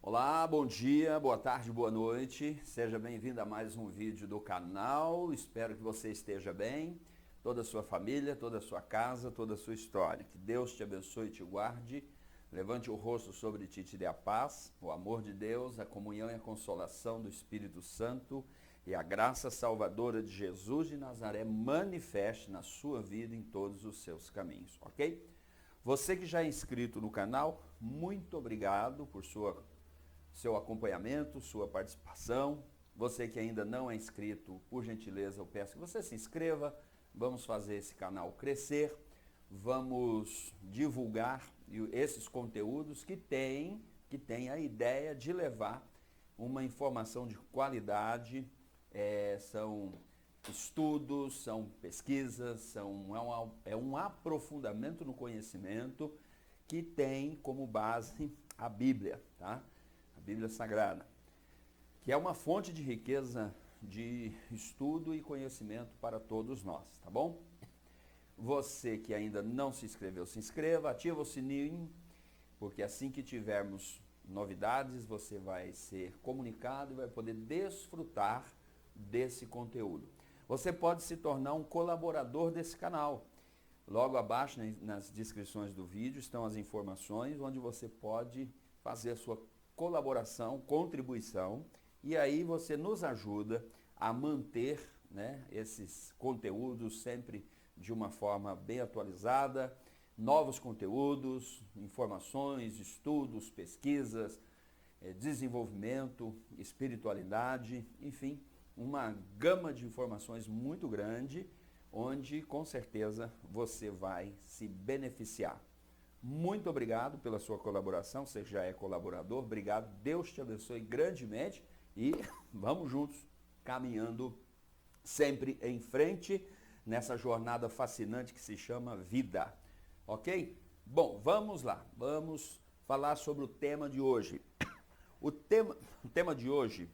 Olá, bom dia, boa tarde, boa noite. Seja bem-vindo a mais um vídeo do canal. Espero que você esteja bem, toda a sua família, toda a sua casa, toda a sua história. Que Deus te abençoe e te guarde. Levante o rosto sobre ti e te dê a paz, o amor de Deus, a comunhão e a consolação do Espírito Santo e a graça salvadora de Jesus de Nazaré manifeste na sua vida em todos os seus caminhos, ok? Você que já é inscrito no canal, muito obrigado por seu acompanhamento, sua participação. Você que ainda não é inscrito, por gentileza, eu peço que você se inscreva. Vamos fazer esse canal crescer, vamos divulgar esses conteúdos que tem a ideia de levar uma informação de qualidade, são estudos, são pesquisas, é um aprofundamento no conhecimento que tem como base a Bíblia, tá? A Bíblia Sagrada, que é uma fonte de riqueza de estudo e conhecimento para todos nós, tá bom? Você que ainda não se inscreveu, se inscreva, ativa o sininho, porque assim que tivermos novidades, você vai ser comunicado e vai poder desfrutar desse conteúdo. Você pode se tornar um colaborador desse canal. Logo abaixo, nas descrições do vídeo, estão as informações onde você pode fazer a sua colaboração, contribuição, e aí você nos ajuda a manter, né, esses conteúdos sempre de uma forma bem atualizada, novos conteúdos, informações, estudos, pesquisas, desenvolvimento, espiritualidade, enfim, uma gama de informações muito grande, onde com certeza você vai se beneficiar. Muito obrigado pela sua colaboração, você já é colaborador, obrigado, Deus te abençoe grandemente e vamos juntos, caminhando sempre em frente, nessa jornada fascinante que se chama vida, ok? Bom, vamos lá, vamos falar sobre o tema de hoje. O tema de hoje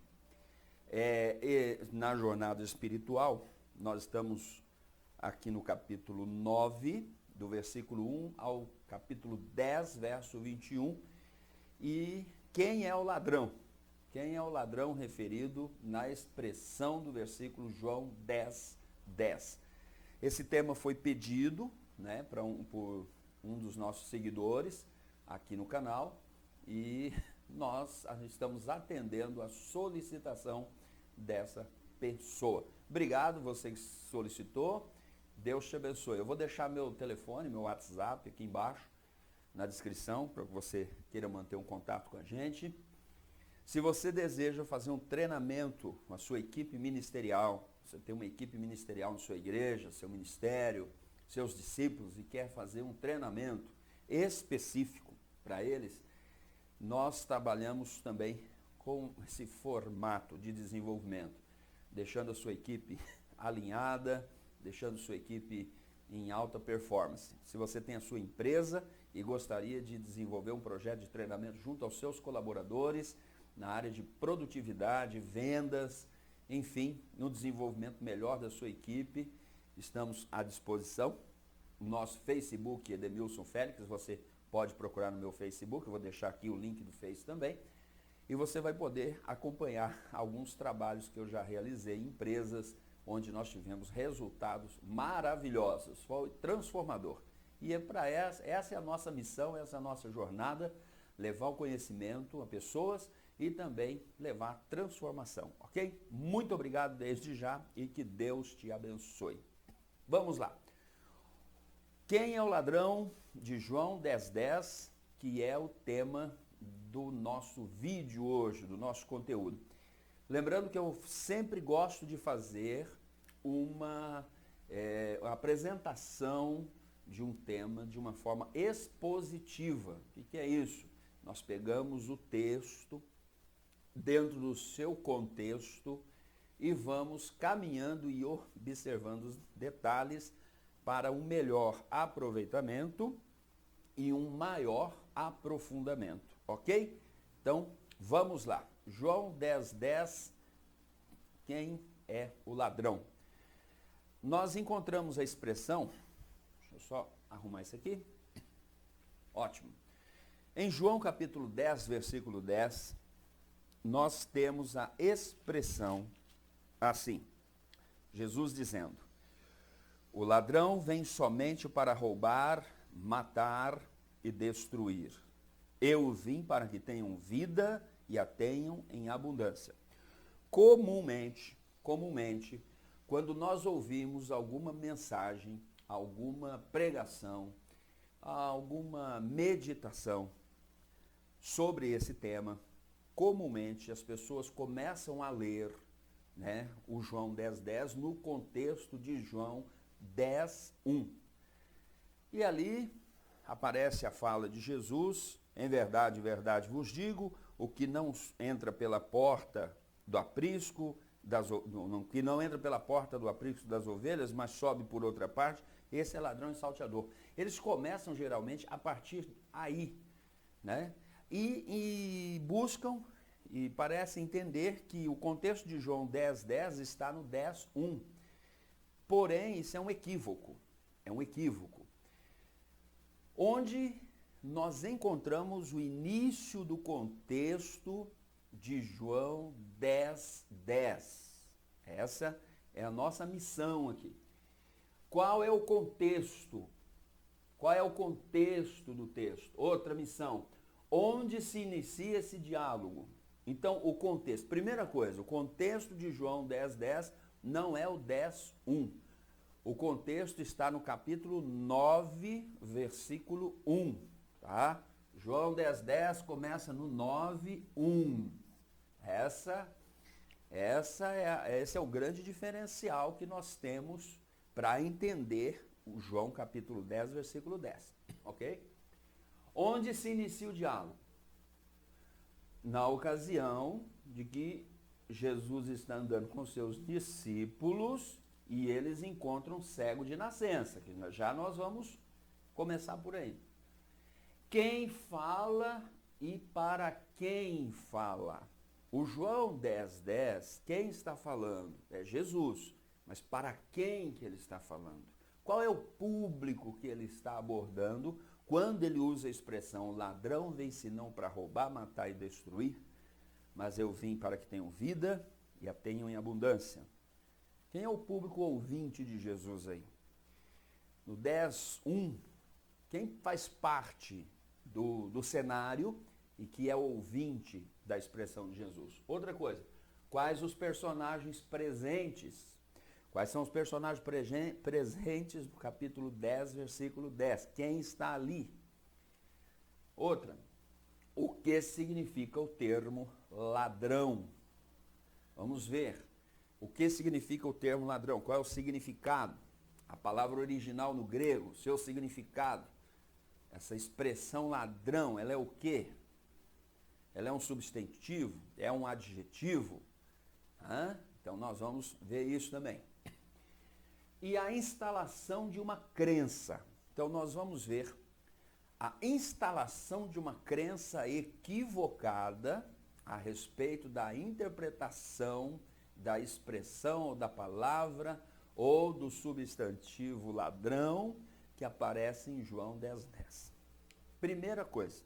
na jornada espiritual, nós estamos aqui no capítulo 9, do versículo 1 ao capítulo 10, verso 21. E quem é o ladrão? Quem é o ladrão referido na expressão do versículo João 10, 10. Esse tema foi pedido, né, por um dos nossos seguidores aqui no canal e nós estamos atendendo a solicitação dessa pessoa. Obrigado, você que solicitou. Deus te abençoe. Eu vou deixar meu telefone, meu WhatsApp aqui embaixo, na descrição, para que você queira manter um contato com a gente. Se você deseja fazer um treinamento com a sua equipe ministerial, você tem uma equipe ministerial na sua igreja, seu ministério, seus discípulos, e quer fazer um treinamento específico para eles, nós trabalhamos também com esse formato de desenvolvimento, deixando a sua equipe alinhada, deixando sua equipe em alta performance. Se você tem a sua empresa e gostaria de desenvolver um projeto de treinamento junto aos seus colaboradores, na área de produtividade, vendas, enfim, no desenvolvimento melhor da sua equipe, estamos à disposição. O nosso Facebook é Edemilson Félix, você pode procurar no meu Facebook, eu vou deixar aqui o link do Face também. E você vai poder acompanhar alguns trabalhos que eu já realizei em empresas, onde nós tivemos resultados maravilhosos, foi transformador. E essa é a nossa missão, essa é a nossa jornada, levar o conhecimento a pessoas e também levar transformação, ok? Muito obrigado desde já e que Deus te abençoe. Vamos lá. Quem é o ladrão de João 10:10, que é o tema do nosso vídeo hoje, do nosso conteúdo. Lembrando que eu sempre gosto de fazer uma apresentação de um tema de uma forma expositiva. O que é isso? Nós pegamos o texto dentro do seu contexto e vamos caminhando e observando os detalhes para um melhor aproveitamento e um maior aprofundamento, ok? Então, vamos lá. João 10:10, quem é o ladrão? Nós encontramos a expressão, deixa eu só arrumar isso aqui, ótimo. Em João capítulo 10, versículo 10, nós temos a expressão assim, Jesus dizendo: o ladrão vem somente para roubar, matar e destruir. Eu vim para que tenham vida e a tenham em abundância. Comumente, quando nós ouvimos alguma mensagem, alguma pregação, alguma meditação sobre esse tema, comumente as pessoas começam a ler, né, o João 10:10 no contexto de João 10:1. E ali aparece a fala de Jesus: em verdade vos digo, o que não entra pela porta do aprisco, que não entra pela porta do aprisco das ovelhas, mas sobe por outra parte, esse é ladrão e salteador. Eles começam geralmente a partir aí, né? E buscam e parecem entender que o contexto de João 10:10 está no 10:1. Porém, isso é um equívoco. Onde nós encontramos o início do contexto de João 10:10. Essa é a nossa missão aqui. Qual é o contexto? Qual é o contexto do texto? Outra missão. Onde se inicia esse diálogo? Então, o contexto. Primeira coisa, o contexto de João 10:10 não é o 10:1. O contexto está no capítulo 9, versículo 1. Tá? João 10:10 começa no 9:1. Esse é o grande diferencial que nós temos para entender o João capítulo 10, versículo 10. Ok? Onde se inicia o diálogo? Na ocasião de que Jesus está andando com seus discípulos e eles encontram um cego de nascença, que já nós vamos começar por aí. Quem fala e para quem fala? O João 10:10, quem está falando? É Jesus. Mas para quem que ele está falando? Qual é o público que ele está abordando quando ele usa a expressão: ladrão vem senão para roubar, matar e destruir, mas eu vim para que tenham vida e a tenham em abundância? Quem é o público ouvinte de Jesus aí? No 10:1, quem faz parte do cenário e que é ouvinte da expressão de Jesus? Outra coisa, quais os personagens presentes? Quais são os personagens presentes no capítulo 10, versículo 10? Quem está ali? Outra, o que significa o termo ladrão? Vamos ver. O que significa o termo ladrão? Qual é o significado? A palavra original no grego, seu significado. Essa expressão ladrão, ela é o quê? Ela é um substantivo? É um adjetivo? Então nós vamos ver isso também. E a instalação de uma crença. Então nós vamos ver a instalação de uma crença equivocada a respeito da interpretação da expressão ou da palavra ou do substantivo ladrão que aparece em João 10:10. Primeira coisa,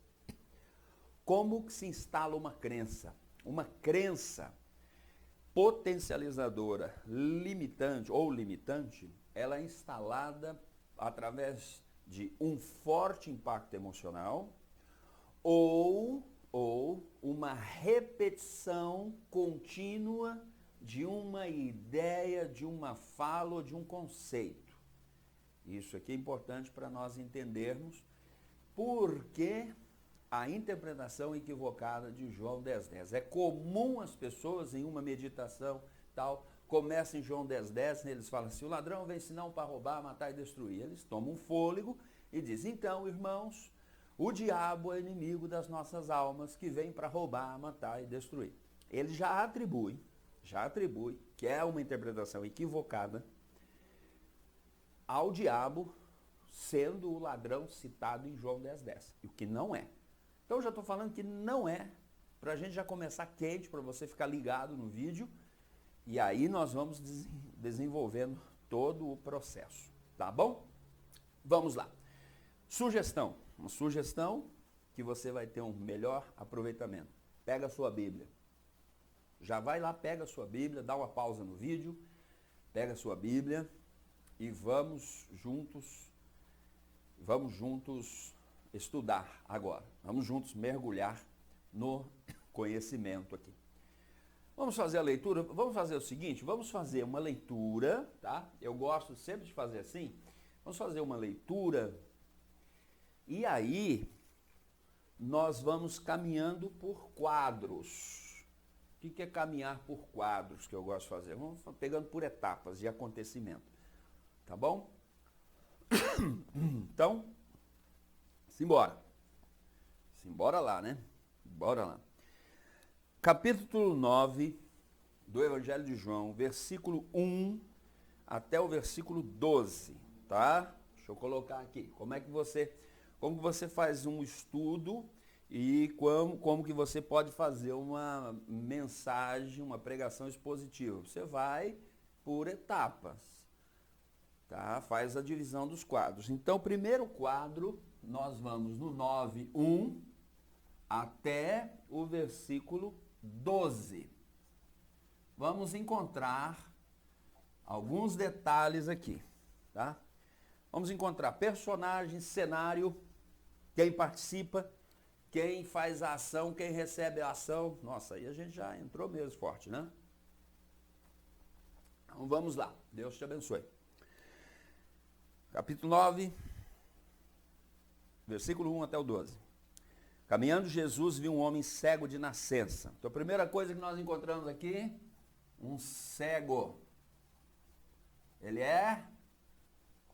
como que se instala uma crença? Uma crença potencializadora, limitante ou limitante, ela é instalada através de um forte impacto emocional ou uma repetição contínua de uma ideia, de uma fala ou de um conceito. Isso aqui é importante para nós entendermos porque a interpretação equivocada de João 10:10. É comum as pessoas em uma meditação tal, começam em João 10:10, eles falam assim: o ladrão vem senão para roubar, matar e destruir. Eles tomam um fôlego e dizem: então, irmãos, o diabo é inimigo das nossas almas que vem para roubar, matar e destruir. Ele já atribui, que é uma interpretação equivocada, ao diabo sendo o ladrão citado em João 10:10, o que não é. Então eu já estou falando que não é, para a gente já começar quente, para você ficar ligado no vídeo, e aí nós vamos desenvolvendo todo o processo, tá bom? Vamos lá. Sugestão, uma sugestão que você vai ter um melhor aproveitamento. Pega a sua Bíblia, Já vai lá, pega a sua Bíblia, dá uma pausa no vídeo, pega a sua Bíblia e vamos juntos estudar agora. Vamos juntos mergulhar no conhecimento aqui. Vamos fazer a leitura? Vamos fazer o seguinte, vamos fazer uma leitura, tá? Eu gosto sempre de fazer assim. Vamos fazer uma leitura e aí nós vamos caminhando por quadros. O que é caminhar por quadros que eu gosto de fazer? Vamos pegando por etapas de acontecimento. Tá bom? Então, simbora. Simbora lá, né? Bora lá. Capítulo 9 do Evangelho de João, versículo 1 até o versículo 12, tá? Deixa eu colocar aqui. Como que você faz um estudo e como que você pode fazer uma mensagem, uma pregação expositiva? Você vai por etapas, tá? Faz a divisão dos quadros. Então, o primeiro quadro, nós vamos no 9:1 até o versículo 12. Vamos encontrar alguns detalhes aqui, tá? Vamos encontrar personagens, cenário, quem participa, quem faz a ação, quem recebe a ação. Nossa, aí a gente já entrou mesmo forte, né? Então vamos lá, Deus te abençoe. Capítulo 9, versículo 1 até o 12. Caminhando Jesus viu um homem cego de nascença. Então a primeira coisa que nós encontramos aqui, um cego. Ele é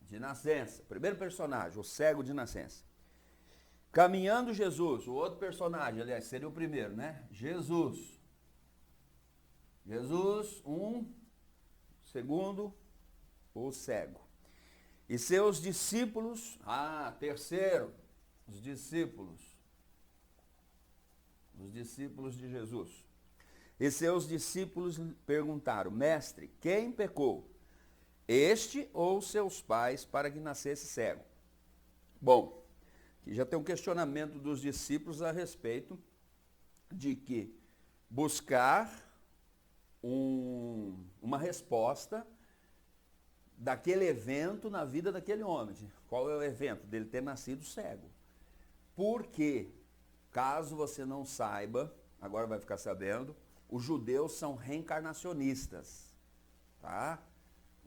de nascença. Primeiro personagem, o cego de nascença. Caminhando Jesus, o outro personagem, aliás, seria o primeiro, né? Jesus, segundo, o cego. E seus discípulos, terceiro, os discípulos de Jesus. E seus discípulos perguntaram: Mestre, quem pecou? Este ou seus pais para que nascesse cego? Bom, aqui já tem um questionamento dos discípulos a respeito de que buscar uma resposta daquele evento na vida daquele homem. Qual é o evento? Dele ter nascido cego. Porque, caso você não saiba, agora vai ficar sabendo, os judeus são reencarnacionistas, tá?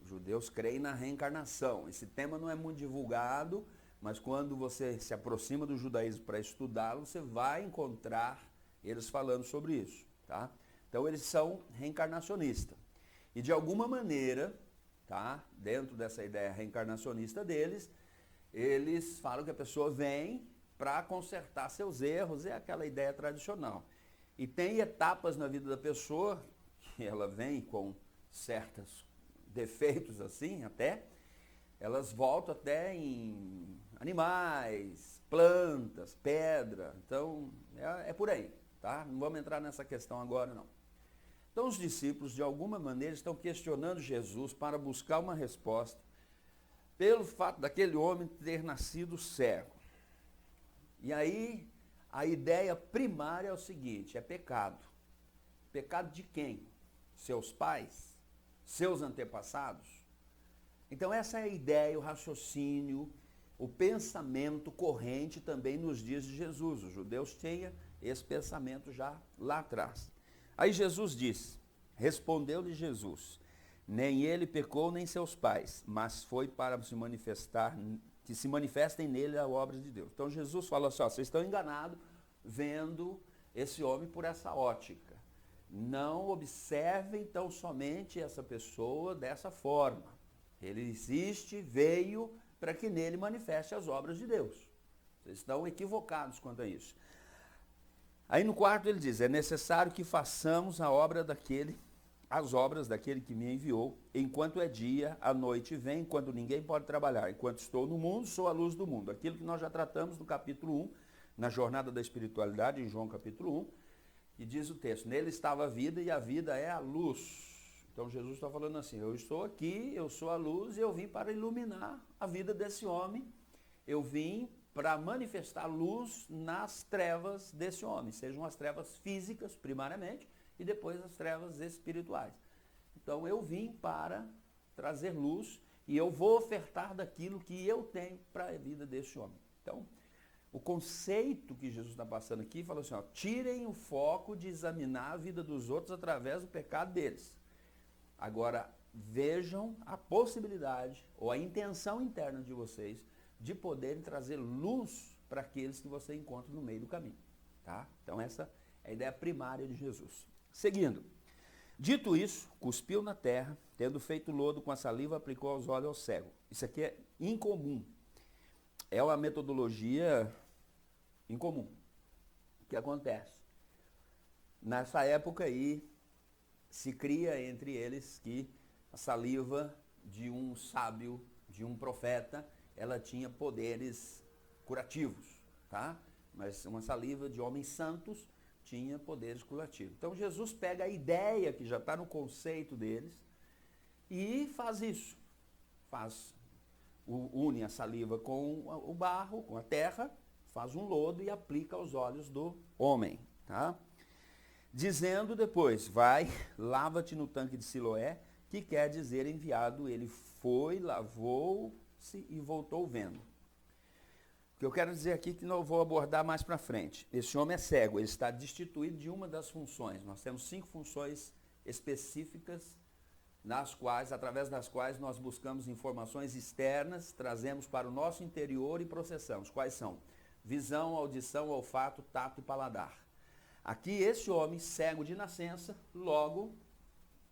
Os judeus creem na reencarnação. Esse tema não é muito divulgado, mas quando você se aproxima do judaísmo para estudá-lo, você vai encontrar eles falando sobre isso, tá? Então eles são reencarnacionistas. E de alguma maneira, tá? Dentro dessa ideia reencarnacionista deles, eles falam que a pessoa vem para consertar seus erros, é aquela ideia tradicional. E tem etapas na vida da pessoa que ela vem com certos defeitos assim, até, elas voltam até em animais, plantas, pedra, então é por aí, tá? Não vamos entrar nessa questão agora não. Então os discípulos de alguma maneira estão questionando Jesus para buscar uma resposta pelo fato daquele homem ter nascido cego. E aí a ideia primária é o seguinte, é pecado. Pecado de quem? Seus pais? Seus antepassados? Então essa é a ideia, o raciocínio, o pensamento corrente também nos dias de Jesus. Os judeus tinham esse pensamento já lá atrás. Aí Jesus disse, respondeu-lhe Jesus, nem ele pecou nem seus pais, mas foi para se manifestar, que se manifestem nele a obra de Deus. Então Jesus falou assim, vocês estão enganados vendo esse homem por essa ótica. Não observem tão somente essa pessoa dessa forma. Ele existe, veio para que nele manifeste as obras de Deus. Vocês estão equivocados quanto a isso. Aí no quarto ele diz, é necessário que façamos as obras daquele que me enviou, enquanto é dia, a noite vem, quando ninguém pode trabalhar. Enquanto estou no mundo, sou a luz do mundo. Aquilo que nós já tratamos no capítulo 1, na jornada da espiritualidade, em João capítulo 1, e diz o texto, nele estava a vida e a vida é a luz. Então Jesus está falando assim, eu estou aqui, eu sou a luz e eu vim para iluminar a vida desse homem. Eu vim para manifestar luz nas trevas desse homem, sejam as trevas físicas, primariamente, e depois as trevas espirituais. Então eu vim para trazer luz e eu vou ofertar daquilo que eu tenho para a vida deste homem. Então, o conceito que Jesus está passando aqui, fala assim, ó, tirem o foco de examinar a vida dos outros através do pecado deles. Agora, vejam a possibilidade ou a intenção interna de vocês de poderem trazer luz para aqueles que você encontra no meio do caminho. Tá? Então essa é a ideia primária de Jesus. Seguindo. Dito isso, cuspiu na terra, tendo feito lodo com a saliva, aplicou aos olhos ao cego. Isso aqui é incomum. É uma metodologia incomum. O que acontece? Nessa época aí, se cria entre eles que a saliva de um sábio, de um profeta, ela tinha poderes curativos, tá? Mas uma saliva de homens santos tinha poderes curativos. Então Jesus pega a ideia que já está no conceito deles e faz isso. Une a saliva com o barro, com a terra, faz um lodo e aplica aos olhos do homem, tá? Dizendo depois, vai, lava-te no tanque de Siloé, que quer dizer enviado. Ele foi, lavou-se e voltou vendo. O que eu quero dizer aqui que não vou abordar mais para frente. Esse homem é cego, ele está destituído de uma das funções. Nós temos 5 funções específicas, através das quais nós buscamos informações externas, trazemos para o nosso interior e processamos. Quais são? Visão, audição, olfato, tato e paladar. Aqui esse homem, cego de nascença, logo,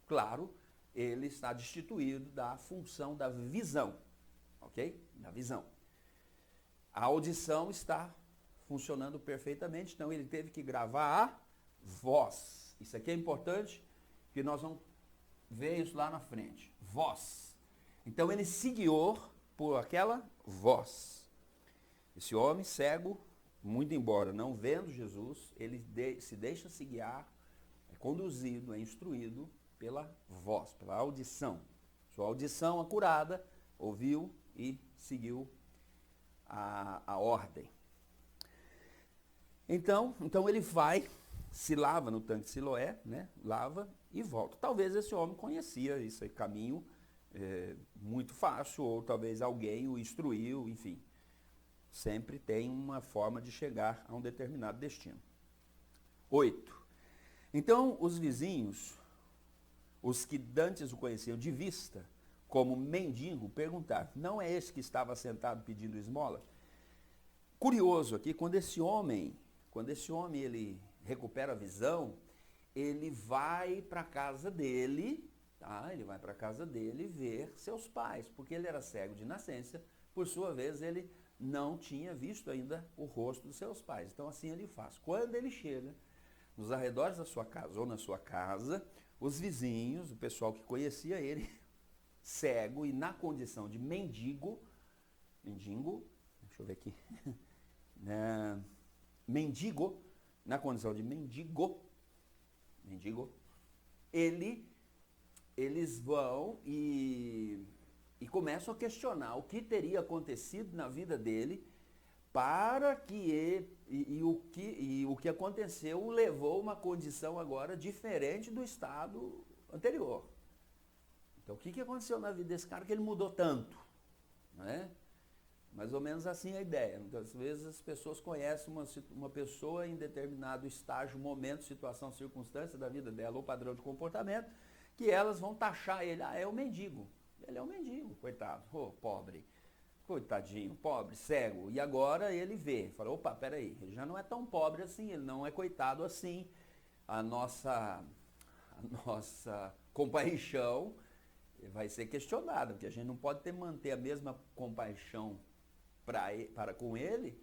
claro, ele está destituído da função da visão, ok? Da visão. A audição está funcionando perfeitamente, então ele teve que gravar a voz. Isso aqui é importante, porque nós vamos ver isso lá na frente. Voz. Então ele se guiou por aquela voz. Esse homem cego, muito embora não vendo Jesus, ele se deixa se guiar, é conduzido, é instruído pela voz, pela audição. Sua audição acurada, ouviu e seguiu a ordem. Então ele vai, se lava no tanque de Siloé, né? Lava e volta. Talvez esse homem conhecia esse caminho muito fácil, ou talvez alguém o instruiu, enfim. Sempre tem uma forma de chegar a um determinado destino. 8. Então os vizinhos, os que dantes o conheciam de vista, como mendigo, perguntaram, não é esse que estava sentado pedindo esmola? Curioso aqui, quando esse homem ele recupera a visão, ele vai para a casa dele, tá? Ele vai para a casa dele ver seus pais, porque ele era cego de nascença, por sua vez ele não tinha visto ainda o rosto dos seus pais. Então assim ele faz. Quando ele chega nos arredores da sua casa ou na sua casa, os vizinhos, o pessoal que conhecia ele, cego e na condição de mendigo, deixa eu ver aqui, mendigo, na condição de mendigo, eles vão e começam a questionar o que teria acontecido na vida dele para que o que aconteceu o levou a uma condição agora diferente do estado anterior. Então, o que aconteceu na vida desse cara que ele mudou tanto? Né? Mais ou menos assim a ideia. Muitas vezes as pessoas conhecem uma pessoa em determinado estágio, momento, situação, circunstância da vida dela ou padrão de comportamento, que elas vão taxar ele. Ah, é o mendigo. Ele é um mendigo, coitado. Oh, pobre. Coitadinho, pobre, cego. E agora ele vê. Fala, opa, peraí, ele já não é tão pobre assim, ele não é coitado assim. A nossa compaixão vai ser questionada, porque a gente não pode manter a mesma compaixão para com ele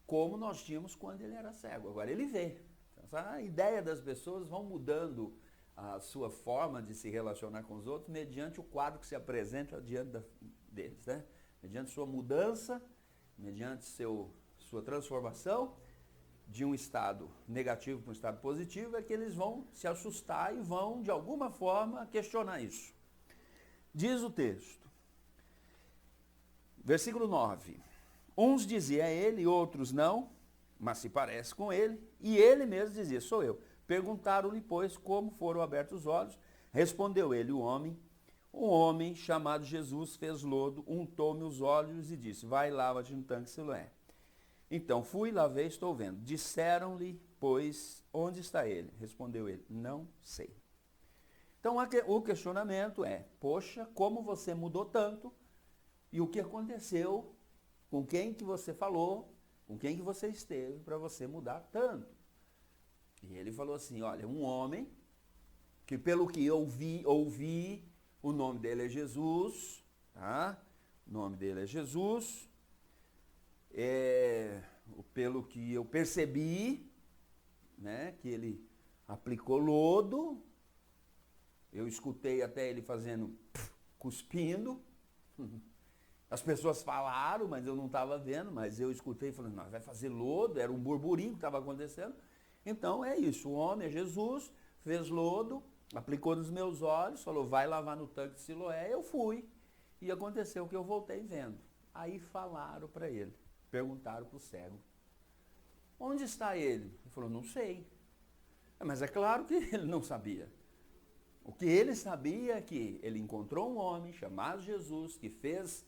como nós tínhamos quando ele era cego. Agora ele vê. Então, a ideia das pessoas vão mudando a sua forma de se relacionar com os outros mediante o quadro que se apresenta diante deles, né? Mediante sua mudança, mediante sua transformação de um estado negativo para um estado positivo, é que eles vão se assustar e vão, de alguma forma, questionar isso. Diz o texto, versículo 9, uns diziam é ele, outros não, mas se parece com ele, e ele mesmo dizia, sou eu. Perguntaram-lhe, pois, como foram abertos os olhos. Respondeu ele, um homem chamado Jesus fez lodo, untou-me os olhos e disse, vai, lava-te no tanque Siloé. Então fui, lavei, estou vendo. Disseram-lhe, pois, onde está ele? Respondeu ele, não sei. Então o questionamento é, poxa, como você mudou tanto e o que aconteceu, com quem que você falou, com quem que você esteve para você mudar tanto? E ele falou assim, olha, um homem que pelo que eu ouvi, o nome dele é Jesus, tá? O nome dele é Jesus, pelo que eu percebi, né, que ele aplicou lodo, eu escutei até ele fazendo, cuspindo, as pessoas falaram, mas eu não estava vendo, mas eu escutei e falei, não, vai fazer lodo, era um burburinho que estava acontecendo. Então é isso, o homem é Jesus, fez lodo, aplicou nos meus olhos, falou, vai lavar no tanque de Siloé, eu fui. E aconteceu que eu voltei vendo. Aí falaram para ele, perguntaram para o cego, onde está ele? Ele falou, não sei. Mas é claro que ele não sabia. O que ele sabia é que ele encontrou um homem chamado Jesus, que fez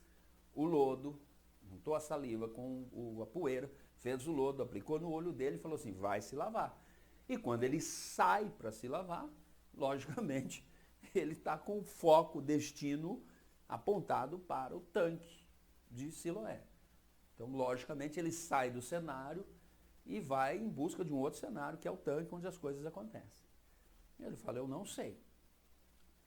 o lodo, juntou a saliva com a poeira, fez o lodo, aplicou no olho dele e falou assim, vai se lavar. E quando ele sai para se lavar, logicamente, ele está com foco, destino apontado para o tanque de Siloé. Então, logicamente, ele sai do cenário e vai em busca de um outro cenário, que é o tanque, onde as coisas acontecem. E ele fala, eu não sei.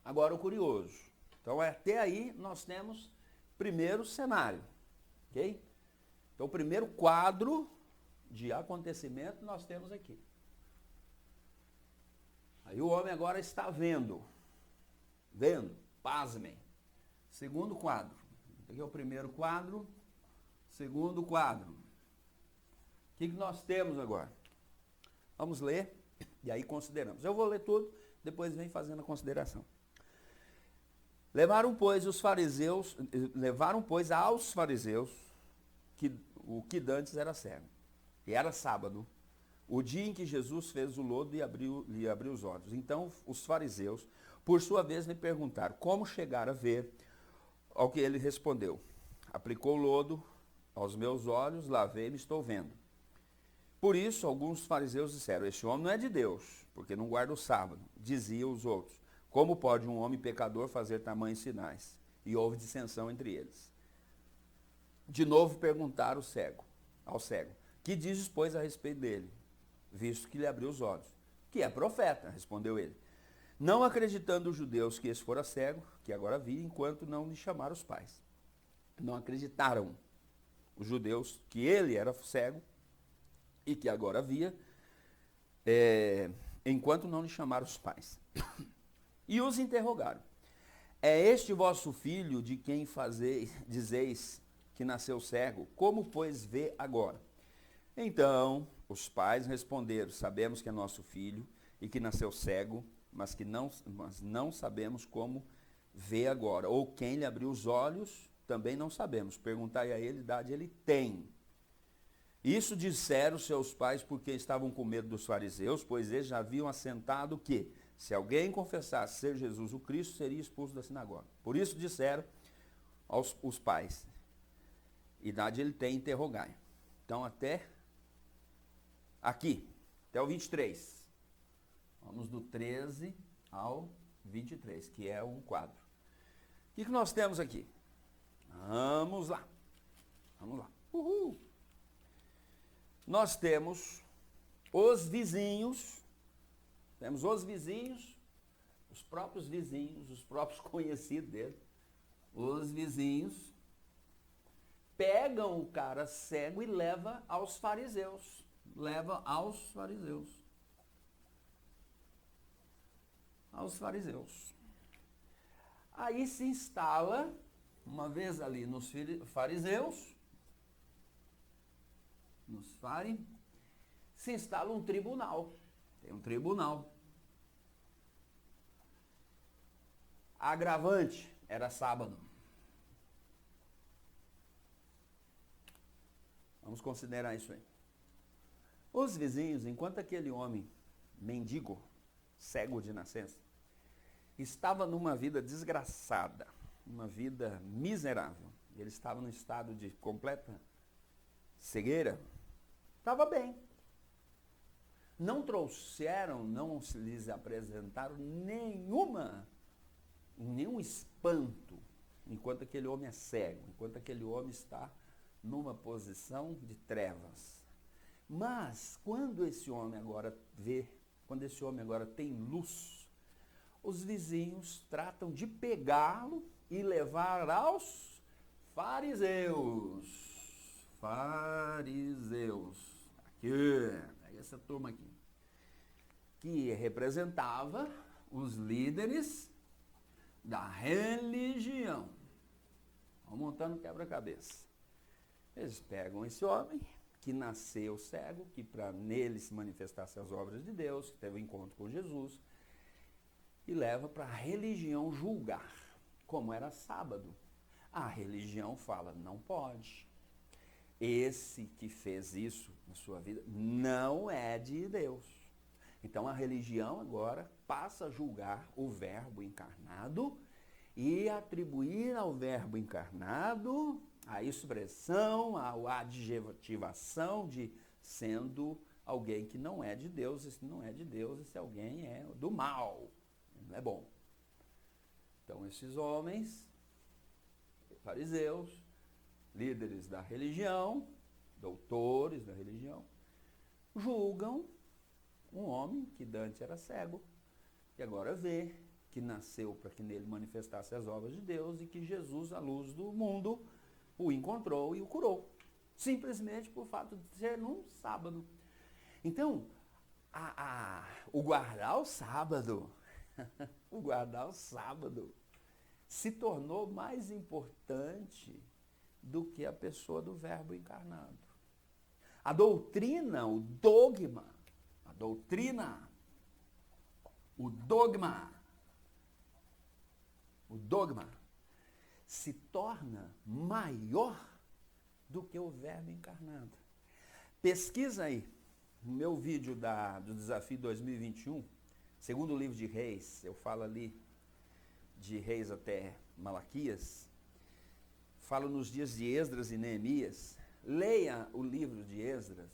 Agora, o curioso. Então, até aí, nós temos primeiro cenário, ok? Então, o primeiro quadro de acontecimento nós temos aqui. Aí o homem agora está vendo, pasmem. Segundo quadro. Aqui é o primeiro quadro, segundo quadro. O que nós temos agora? Vamos ler e aí consideramos. Eu vou ler tudo, depois vem fazendo a consideração. Levaram, pois, aos fariseus o que dantes era cego. E era sábado, o dia em que Jesus fez o lodo e lhe abriu os olhos. Então os fariseus, por sua vez, lhe perguntaram como chegar a ver, ao que ele respondeu. Aplicou o lodo aos meus olhos, lavei-me, estou vendo. Por isso, alguns fariseus disseram, este homem não é de Deus, porque não guarda o sábado. Diziam os outros, como pode um homem pecador fazer tamanhos sinais? E houve dissensão entre eles. De novo perguntaram ao cego, que dizes, pois, a respeito dele, visto que lhe abriu os olhos? Que é profeta, respondeu ele. Não acreditando os judeus que esse fora cego, que agora via, enquanto não lhe chamaram os pais. Não acreditaram os judeus que ele era cego e que agora via, enquanto não lhe chamaram os pais. E os interrogaram. É este vosso filho de quem dizeis que nasceu cego? Como, pois, vê agora? Então, os pais responderam, sabemos que é nosso filho e que nasceu cego, mas não sabemos como vê agora. Ou quem lhe abriu os olhos, também não sabemos. Perguntai a ele, idade ele tem. Isso disseram seus pais porque estavam com medo dos fariseus, pois eles já haviam assentado que, se alguém confessasse ser Jesus o Cristo, seria expulso da sinagoga. Por isso disseram os pais, idade ele tem, interrogai. Então até aqui, até o 23. Vamos do 13 ao 23, que é um quadro. O que nós temos aqui? Vamos lá. Uhul. Nós temos os vizinhos, os próprios vizinhos, os próprios conhecidos dele, os vizinhos, pegam o cara cego e leva aos fariseus. Aí se instala, uma vez ali nos fariseus, se instala um tribunal. Tem um tribunal. Agravante, era sábado. Vamos considerar isso aí. Os vizinhos, enquanto aquele homem mendigo, cego de nascença, estava numa vida desgraçada, uma vida miserável. Ele estava num estado de completa cegueira. Estava bem. Não trouxeram, não lhes apresentaram nenhum espanto, enquanto aquele homem é cego, enquanto aquele homem está numa posição de trevas. Mas, quando esse homem agora tem luz, os vizinhos tratam de pegá-lo e levar aos fariseus. Aqui, pega essa turma aqui. Que representava os líderes da religião. Vão montando quebra-cabeça. Eles pegam esse homem que nasceu cego, que para nele se manifestassem as obras de Deus, que teve um encontro com Jesus, e leva para a religião julgar. Como era sábado, a religião fala, não pode. Esse que fez isso na sua vida não é de Deus. Então a religião agora passa a julgar o Verbo encarnado e atribuir ao Verbo encarnado a expressão, a adjetivação de sendo alguém que não é de Deus. Esse não é de Deus, esse alguém é do mal, não é bom. Então esses homens, fariseus, líderes da religião, doutores da religião, julgam um homem que dantes era cego e agora vê que nasceu para que nele manifestasse as obras de Deus e que Jesus, a luz do mundo, o encontrou e o curou. Simplesmente por fato de ser num sábado. Então, o guardar o sábado, se tornou mais importante do que a pessoa do Verbo encarnado. A doutrina, o dogma, se torna maior do que o Verbo encarnado. Pesquisa aí, no meu vídeo do Desafio 2021, segundo livro de Reis, eu falo ali de Reis até Malaquias, falo nos dias de Esdras e Neemias. Leia o livro de Esdras,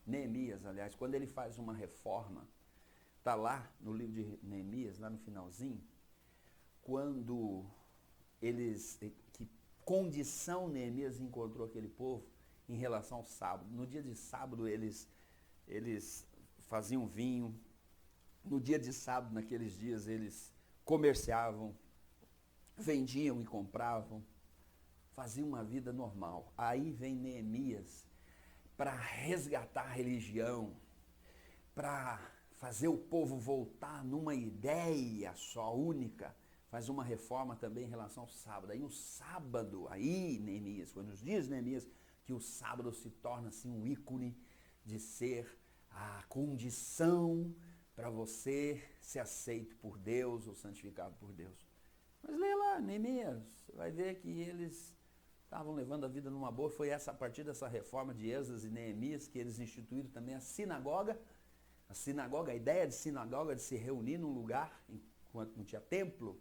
Neemias, aliás, quando ele faz uma reforma, está lá no livro de Neemias, lá no finalzinho, quando que condição Neemias encontrou aquele povo em relação ao sábado. No dia de sábado eles faziam vinho, no dia de sábado, naqueles dias, eles comerciavam, vendiam e compravam, faziam uma vida normal. Aí vem Neemias para resgatar a religião, para fazer o povo voltar numa ideia só, única. Faz uma reforma também em relação ao sábado. Aí o sábado, Neemias, foi nos dias de Neemias que o sábado se torna assim um ícone de ser a condição para você ser aceito por Deus ou santificado por Deus. Mas leia lá, Neemias, você vai ver que eles estavam levando a vida numa boa. Foi a partir dessa reforma de Esdras e Neemias que eles instituíram também a sinagoga. A ideia de sinagoga, de se reunir num lugar, enquanto não tinha templo,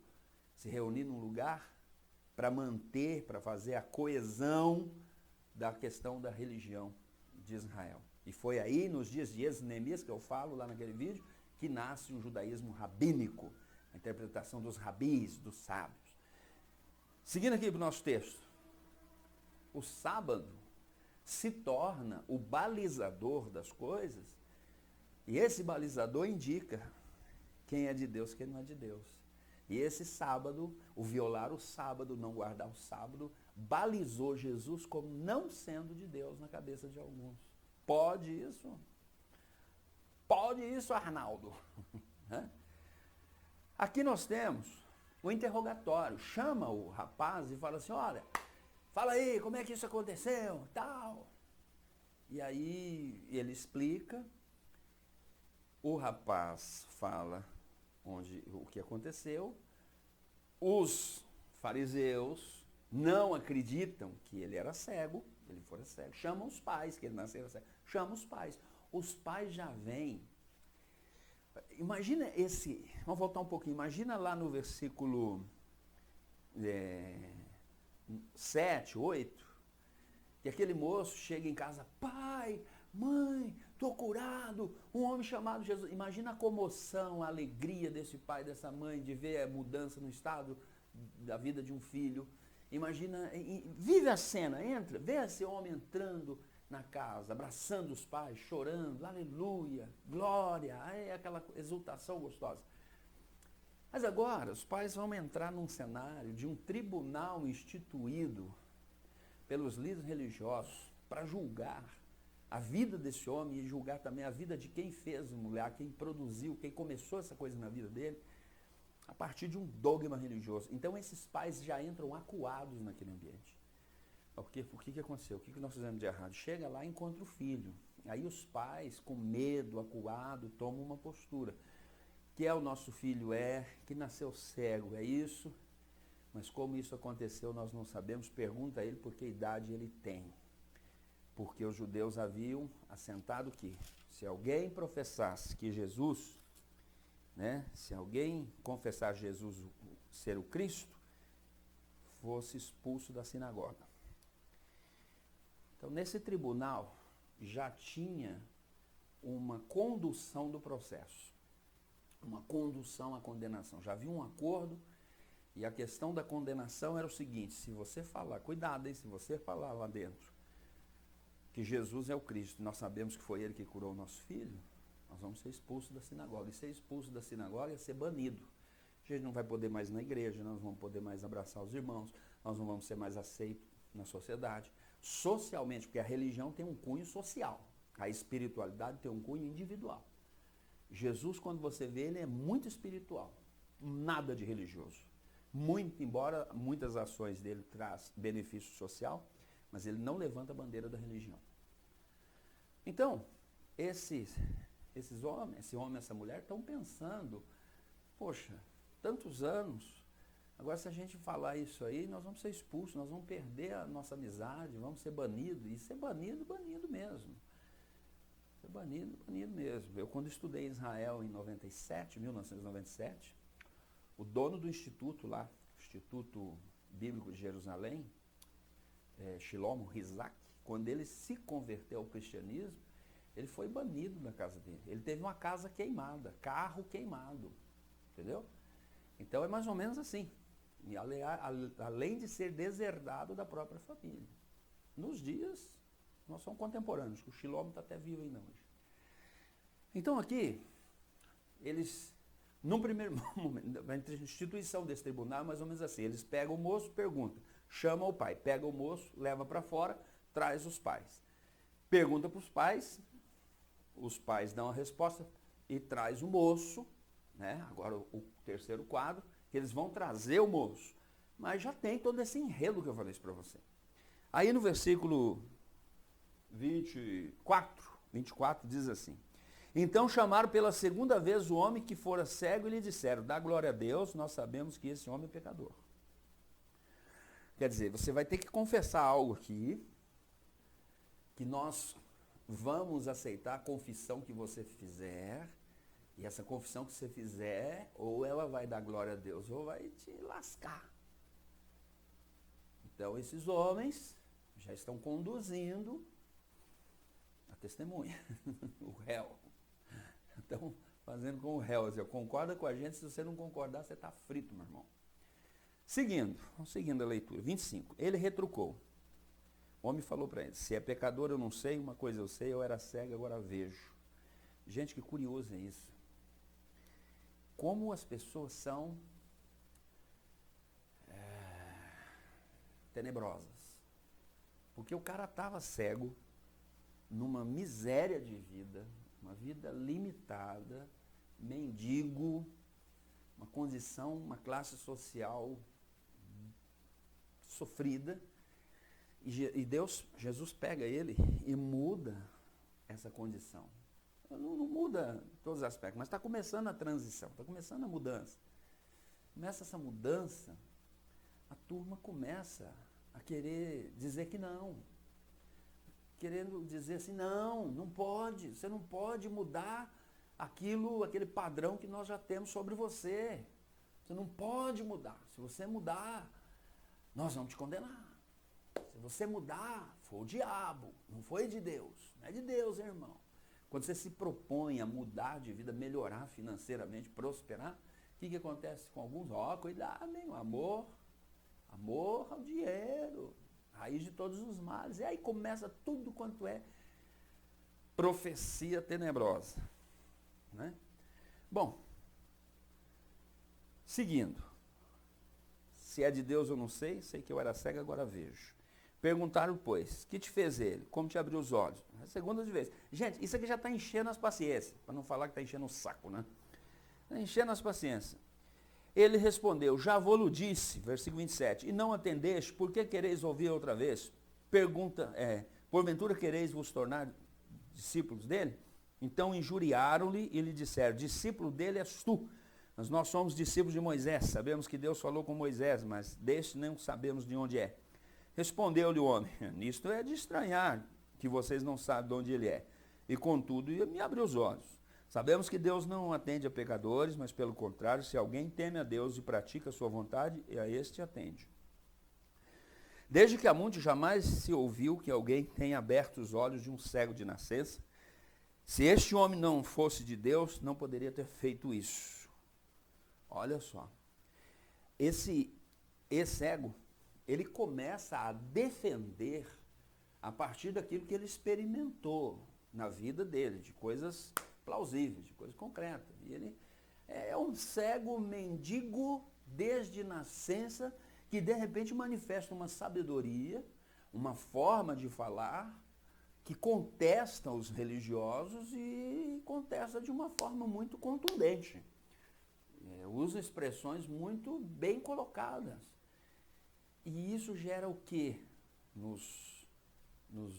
se reunir num lugar para manter, para fazer a coesão da questão da religião de Israel. E foi aí, nos dias de Esdras e Neemias, que eu falo lá naquele vídeo, que nasce o judaísmo rabínico, a interpretação dos rabis, dos sábios. Seguindo aqui para o nosso texto, o sábado se torna o balizador das coisas, e esse balizador indica quem é de Deus e quem não é de Deus. E esse sábado, o violar o sábado, não guardar o sábado, balizou Jesus como não sendo de Deus na cabeça de alguns. Pode isso? Pode isso, Arnaldo? Aqui nós temos o interrogatório. Chama o rapaz e fala assim, olha, fala aí, como é que isso aconteceu? Tal. E aí ele explica, o rapaz fala o que aconteceu, os fariseus não acreditam que ele era cego, ele fora cego, chamam os pais, que ele nasceu cego, chamam os pais já vêm Imagina vamos voltar um pouquinho, imagina lá no versículo 7, 8, que aquele moço chega em casa, pai, mãe, estou curado, um homem chamado Jesus. Imagina a comoção, a alegria desse pai, dessa mãe, de ver a mudança no estado da vida de um filho. Imagina, vive a cena, entra, vê esse homem entrando na casa, abraçando os pais, chorando, aleluia, glória, é aquela exultação gostosa. Mas agora os pais vão entrar num cenário de um tribunal instituído pelos líderes religiosos para julgar a vida desse homem e julgar também a vida de quem fez a mulher, quem produziu, quem começou essa coisa na vida dele, a partir de um dogma religioso. Então esses pais já entram acuados naquele ambiente. Porque o que aconteceu? O que nós fizemos de errado? Chega lá e encontra o filho. Aí os pais, com medo, acuado, tomam uma postura. Que é o nosso filho que nasceu cego, é isso? Mas como isso aconteceu, nós não sabemos. Pergunta a ele por que idade ele tem. Porque os judeus haviam assentado que se alguém professasse que Jesus, se alguém confessar Jesus ser o Cristo, fosse expulso da sinagoga. Então, nesse tribunal, já tinha uma condução do processo, uma condução à condenação. Já havia um acordo e a questão da condenação era o seguinte, se você falar, cuidado, hein, se você falar lá dentro que Jesus é o Cristo, nós sabemos que foi ele que curou o nosso filho, nós vamos ser expulsos da sinagoga. E ser expulso da sinagoga é ser banido. A gente não vai poder mais ir na igreja, nós não vamos poder mais abraçar os irmãos, nós não vamos ser mais aceitos na sociedade. Socialmente, porque a religião tem um cunho social, a espiritualidade tem um cunho individual. Jesus, quando você vê, ele é muito espiritual, nada de religioso. Muito, embora muitas ações dele traz benefício social, mas ele não levanta a bandeira da religião. Então, esses homens, esse homem e essa mulher estão pensando, poxa, tantos anos, agora se a gente falar isso aí, nós vamos ser expulsos, nós vamos perder a nossa amizade, vamos ser banidos, e ser banido, banido mesmo. Ser banido, banido mesmo. Eu quando estudei em Israel em 1997, o dono do instituto lá, Instituto Bíblico de Jerusalém, Shlomo Rizak, quando ele se converteu ao cristianismo, ele foi banido da casa dele. Ele teve uma casa queimada, carro queimado, entendeu? Então é mais ou menos assim. E além de ser deserdado da própria família. Nos dias, nós somos contemporâneos, o Shlomo está até vivo ainda hoje. Então aqui, eles, num primeiro momento, a instituição desse tribunal é mais ou menos assim, eles pegam o moço, perguntam, chama o pai, pega o moço, leva para fora, traz os pais. Pergunta para os pais dão a resposta e traz o moço, agora o terceiro quadro, que eles vão trazer o moço. Mas já tem todo esse enredo que eu falei isso para você. Aí no versículo 24 diz assim, então chamaram pela segunda vez o homem que fora cego e lhe disseram, dá glória a Deus, nós sabemos que esse homem é pecador. Quer dizer, você vai ter que confessar algo aqui, que nós vamos aceitar a confissão que você fizer, e essa confissão que você fizer, ou ela vai dar glória a Deus, ou vai te lascar. Então, esses homens já estão conduzindo a testemunha, o réu. Estão fazendo com o réu. Você concorda com a gente, se você não concordar, você está frito, meu irmão. Vamos seguindo a leitura. 25. Ele retrucou. O homem falou para ele, se é pecador eu não sei, uma coisa eu sei, eu era cego, agora vejo. Gente, que curioso é isso. Como as pessoas são tenebrosas. Porque o cara estava cego, numa miséria de vida, uma vida limitada, mendigo, uma condição, uma classe social sofrida, e Jesus pega ele e muda essa condição. Não muda todos os aspectos, mas está começando a transição, está começando a mudança. Começa essa mudança, a turma começa a querer dizer que não. Querendo dizer assim, não pode, você não pode mudar aquele padrão que nós já temos sobre você. Você não pode mudar. Se você mudar, nós vamos te condenar. Se você mudar, foi o diabo, não foi de Deus. Não é de Deus, hein, irmão. Quando você se propõe a mudar de vida, melhorar financeiramente, prosperar, o que acontece com alguns? Cuidado, hein? Amor ao dinheiro, raiz de todos os males. E aí começa tudo quanto é profecia tenebrosa, né? Bom, seguindo. Se é de Deus eu não sei que eu era cego, agora vejo. Perguntaram, pois, que te fez ele? Como te abriu os olhos? A segunda vez. Gente, isso aqui já está enchendo as paciências, para não falar que está enchendo o saco, né? Está enchendo as paciências. Ele respondeu, já vou-lo disse, versículo 27, e não atendeste, por que quereis ouvir outra vez? Pergunta, porventura quereis vos tornar discípulos dele? Então injuriaram-lhe e lhe disseram, discípulo dele és tu, mas nós somos discípulos de Moisés, sabemos que Deus falou com Moisés, mas deste não sabemos de onde é. Respondeu-lhe o homem, nisto é de estranhar, que vocês não sabem de onde ele é. E contudo, me abriu os olhos. Sabemos que Deus não atende a pecadores, mas pelo contrário, se alguém teme a Deus e pratica a sua vontade, a este atende. Desde que há muito jamais se ouviu que alguém tenha aberto os olhos de um cego de nascença. Se este homem não fosse de Deus, não poderia ter feito isso. Olha só, esse cego, ele começa a defender a partir daquilo que ele experimentou na vida dele, de coisas plausíveis, de coisas concretas. E ele é um cego mendigo desde nascença, que de repente manifesta uma sabedoria, uma forma de falar, que contesta os religiosos e contesta de uma forma muito contundente. Usa expressões muito bem colocadas. E isso gera o quê nos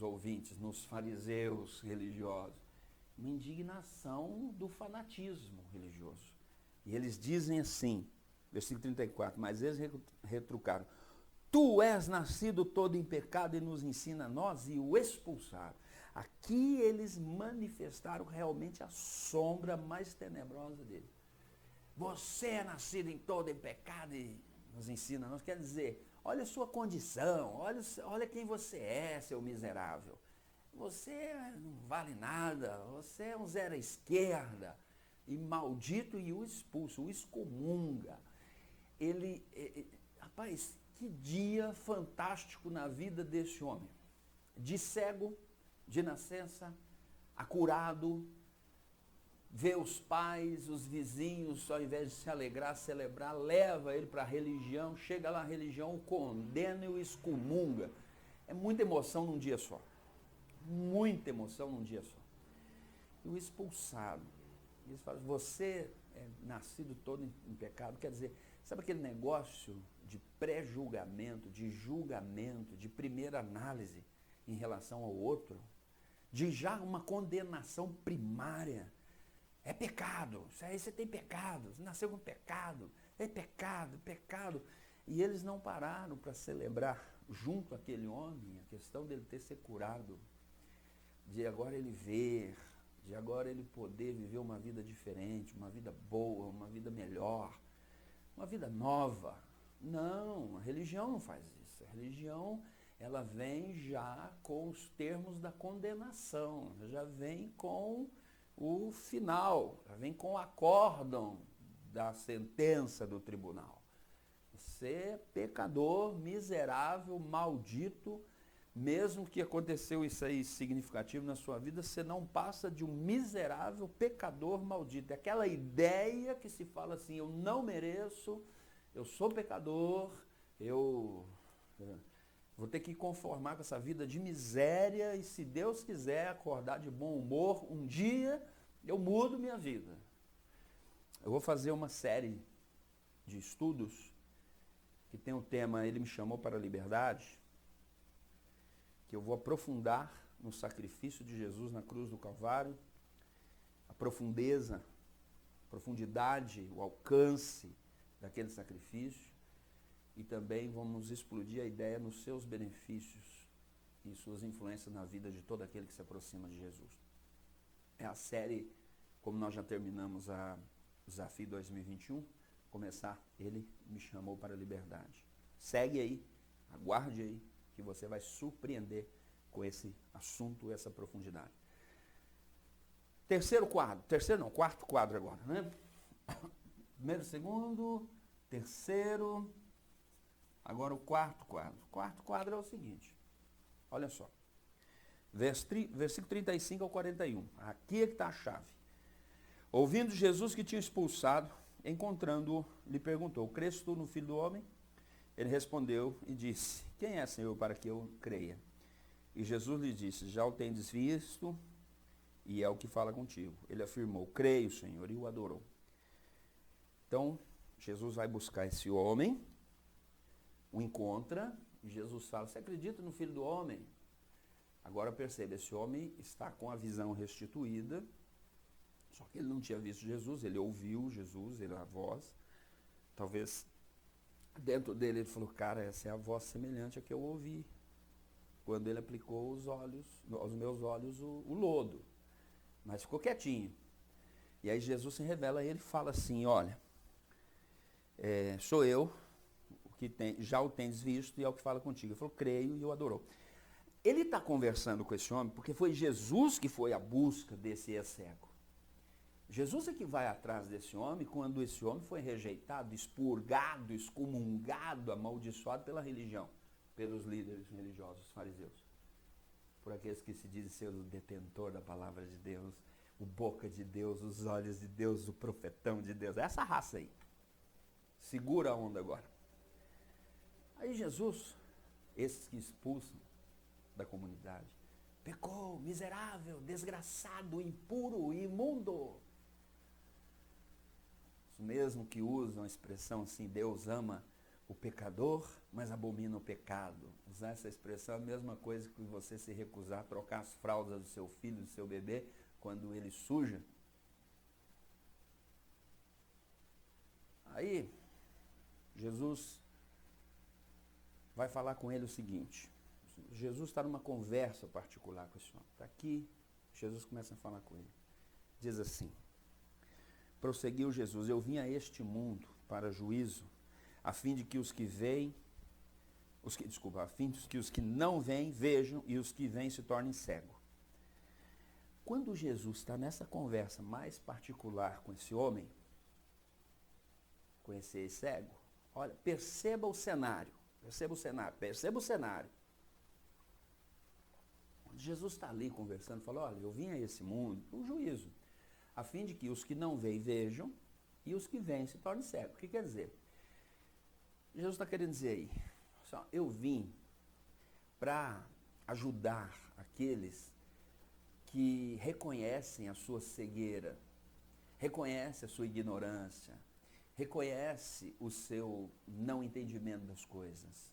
ouvintes, nos fariseus religiosos? Uma indignação do fanatismo religioso. E eles dizem assim, versículo 34, mas eles retrucaram, tu és nascido todo em pecado e nos ensina a nós, e o expulsaram. Aqui eles manifestaram realmente a sombra mais tenebrosa dele. Você é nascido em todo em pecado e nos ensina a nós. Quer dizer, olha a sua condição, olha quem você é, seu miserável. Você não vale nada, você é um zero à esquerda, e maldito, e o expulso, o excomunga. Rapaz, que dia fantástico na vida desse homem. De cego, de nascença, acurado, vê os pais, os vizinhos, ao invés de se alegrar, celebrar, leva ele para a religião, chega lá a religião, o condena e o excomunga. É muita emoção num dia só. Muita emoção num dia só. E o expulsado. Eles falam, você é nascido todo em pecado. Quer dizer, sabe aquele negócio de pré-julgamento, de julgamento, de primeira análise em relação ao outro? De já uma condenação primária. É pecado, isso aí você tem pecado, você nasceu com pecado, é pecado, pecado. E eles não pararam para celebrar junto àquele homem a questão dele ter sido curado, de agora ele ver, de agora ele poder viver uma vida diferente, uma vida boa, uma vida melhor, uma vida nova. Não, a religião não faz isso. A religião, ela vem já com os termos da condenação, já vem com o final, já vem com o acórdão da sentença do tribunal. Você é pecador, miserável, maldito, mesmo que aconteceu isso aí significativo na sua vida, você não passa de um miserável pecador maldito. É aquela ideia que se fala assim, eu não mereço, eu sou pecador, eu vou ter que conformar com essa vida de miséria e se Deus quiser acordar de bom humor, um dia eu mudo minha vida. Eu vou fazer uma série de estudos que tem o tema Ele me chamou para a liberdade, que eu vou aprofundar no sacrifício de Jesus na cruz do Calvário, a profundidade, o alcance daquele sacrifício, e também vamos explodir a ideia nos seus benefícios e suas influências na vida de todo aquele que se aproxima de Jesus. É a série como nós já terminamos o desafio 2021, começar, ele me chamou para a liberdade. Segue aí, aguarde aí, que você vai surpreender com esse assunto, essa profundidade. Quarto quadro agora, né? Primeiro, segundo, terceiro, agora o quarto quadro. O quarto quadro é o seguinte, olha só, versículo 35 ao 41, aqui é que está a chave. Ouvindo Jesus que tinha expulsado, encontrando-o, lhe perguntou, crês tu no Filho do Homem? Ele respondeu e disse, quem é, Senhor, para que eu creia? E Jesus lhe disse, já o tendes visto, e é o que fala contigo. Ele afirmou, creio, Senhor, e o adorou. Então, Jesus vai buscar esse homem, o encontra, e Jesus fala, você acredita no Filho do Homem? Agora perceba, esse homem está com a visão restituída, só que ele não tinha visto Jesus, ele ouviu Jesus, a voz. Talvez dentro dele ele falou, cara, essa é a voz semelhante a que eu ouvi. Quando ele aplicou aos meus olhos o lodo. Mas ficou quietinho. E aí Jesus se revela a ele e fala assim, olha, sou eu, já o tendes visto e é o que fala contigo. Ele falou, creio, e o adorou. Ele está conversando com esse homem porque foi Jesus que foi à busca desse cego. Jesus é que vai atrás desse homem quando esse homem foi rejeitado, expurgado, excomungado, amaldiçoado pela religião, pelos líderes religiosos, fariseus, por aqueles que se dizem ser o detentor da palavra de Deus, o boca de Deus, os olhos de Deus, o profetão de Deus, essa raça aí. Segura a onda agora. Aí Jesus, esses que expulsam da comunidade, pecou, miserável, desgraçado, impuro, imundo. Os mesmos que usam a expressão assim, Deus ama o pecador, mas abomina o pecado. Usar essa expressão é a mesma coisa que você se recusar a trocar as fraldas do seu filho, do seu bebê, quando ele suja. Aí, Jesus vai falar com ele o seguinte, Jesus está numa conversa particular com esse homem. Está aqui, Jesus começa a falar com ele. Diz assim, prosseguiu Jesus, eu vim a este mundo para juízo, a fim de que os que veem, a fim de que os que não veem, vejam, e os que veem se tornem cegos. Quando Jesus está nessa conversa mais particular com esse homem, com esse cego, olha, perceba o cenário. Quando Jesus está ali conversando, fala, olha, eu vim a esse mundo, o juízo, a fim de que os que não veem, vejam, e os que veem se tornem cegos. O que quer dizer? Jesus está querendo dizer aí, eu vim para ajudar aqueles que reconhecem a sua cegueira, reconhecem a sua ignorância, reconhece o seu não entendimento das coisas.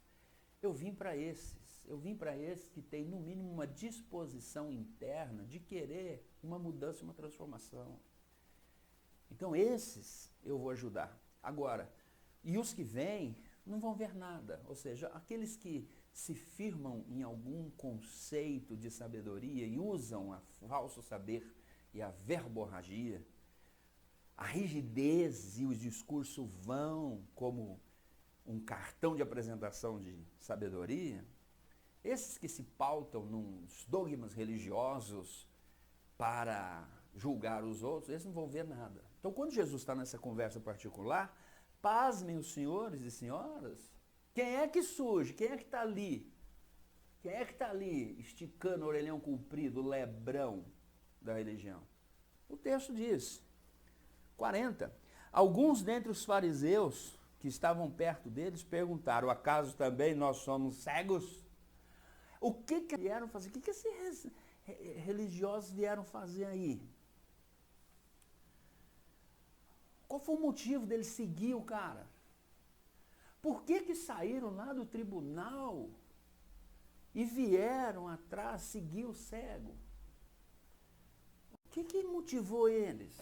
Eu vim para esses que têm no mínimo uma disposição interna de querer uma mudança, uma transformação. Então esses eu vou ajudar. Agora, e os que vêm não vão ver nada, ou seja, aqueles que se firmam em algum conceito de sabedoria e usam a falso saber e a verborragia, a rigidez e o discurso vão como um cartão de apresentação de sabedoria, esses que se pautam nos dogmas religiosos para julgar os outros, eles não vão ver nada. Então, quando Jesus está nessa conversa particular, pasmem os senhores e senhoras, quem é que surge? Quem é que está ali? Quem é que está ali esticando o orelhão comprido, o lebrão da religião? O texto diz, 40. Alguns dentre os fariseus que estavam perto deles perguntaram, acaso também nós somos cegos? O que vieram fazer? O que esses religiosos vieram fazer aí? Qual foi o motivo deles seguir o cara? Por que saíram lá do tribunal e vieram atrás seguir o cego? O que motivou eles?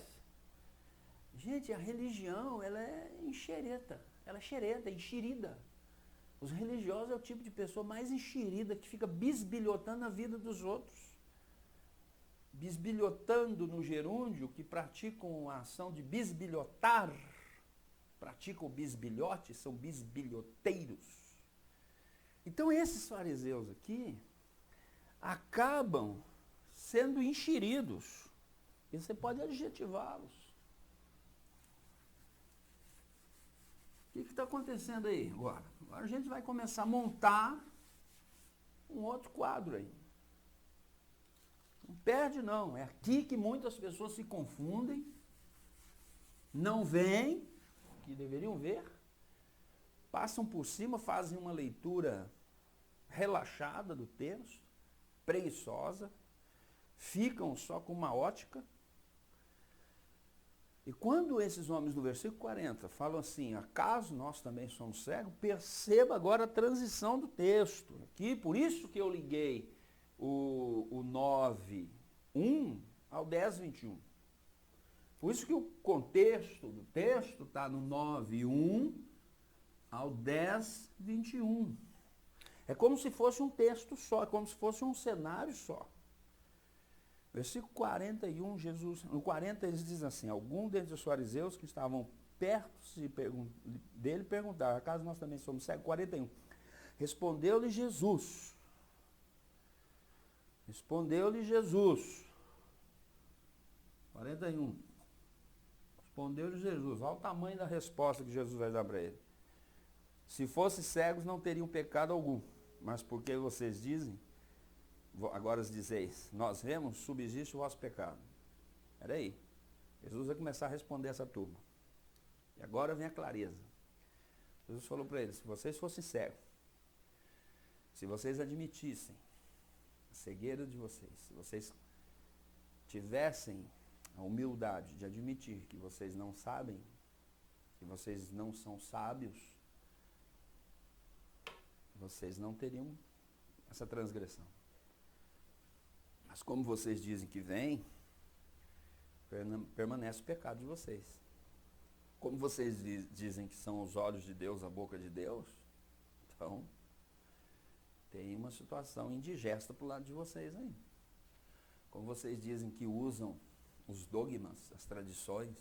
Gente, a religião, ela é enxereta, ela é xereta, é enxerida. Os religiosos é o tipo de pessoa mais enxerida que fica bisbilhotando a vida dos outros. bisbilhotando no gerúndio, que praticam a ação de bisbilhotar, praticam o bisbilhote, são bisbilhoteiros. Então esses fariseus aqui acabam sendo enxeridos, e você pode adjetivá-los. O que está acontecendo aí agora? Agora a gente vai começar a montar um outro quadro aí. Não perde não, é aqui que muitas pessoas se confundem, não veem, que deveriam ver, passam por cima, fazem uma leitura relaxada do texto, preguiçosa, ficam só com uma ótica. E quando esses homens no versículo 40 falam assim, acaso nós também somos cegos, perceba agora a transição do texto. Aqui, por isso que eu liguei o 9:1 ao 10:21. Por isso que o contexto do texto está no 9:1 ao 10:21. É como se fosse um texto só, é como se fosse um cenário só. Versículo 41, no 40 eles dizem assim, algum dentre os fariseus que estavam perto dele perguntaram, acaso nós também somos cegos? 41. Respondeu-lhe Jesus. Respondeu-lhe Jesus. 41. Respondeu-lhe Jesus. Olha o tamanho da resposta que Jesus vai dar para ele. Se fossem cegos, não teriam pecado algum. Mas porque vocês dizem, agora dizeis, nós vemos, subsiste o vosso pecado. Espera aí. Jesus vai começar a responder essa turma. E agora vem a clareza. Jesus falou para eles, se vocês fossem cegos, se vocês admitissem a cegueira de vocês, se vocês tivessem a humildade de admitir que vocês não sabem, que vocês não são sábios, vocês não teriam essa transgressão. Mas como vocês dizem que vem, permanece o pecado de vocês. Como vocês dizem que são os olhos de Deus, a boca de Deus, então tem uma situação indigesta para o lado de vocês aí. Como vocês dizem que usam os dogmas, as tradições,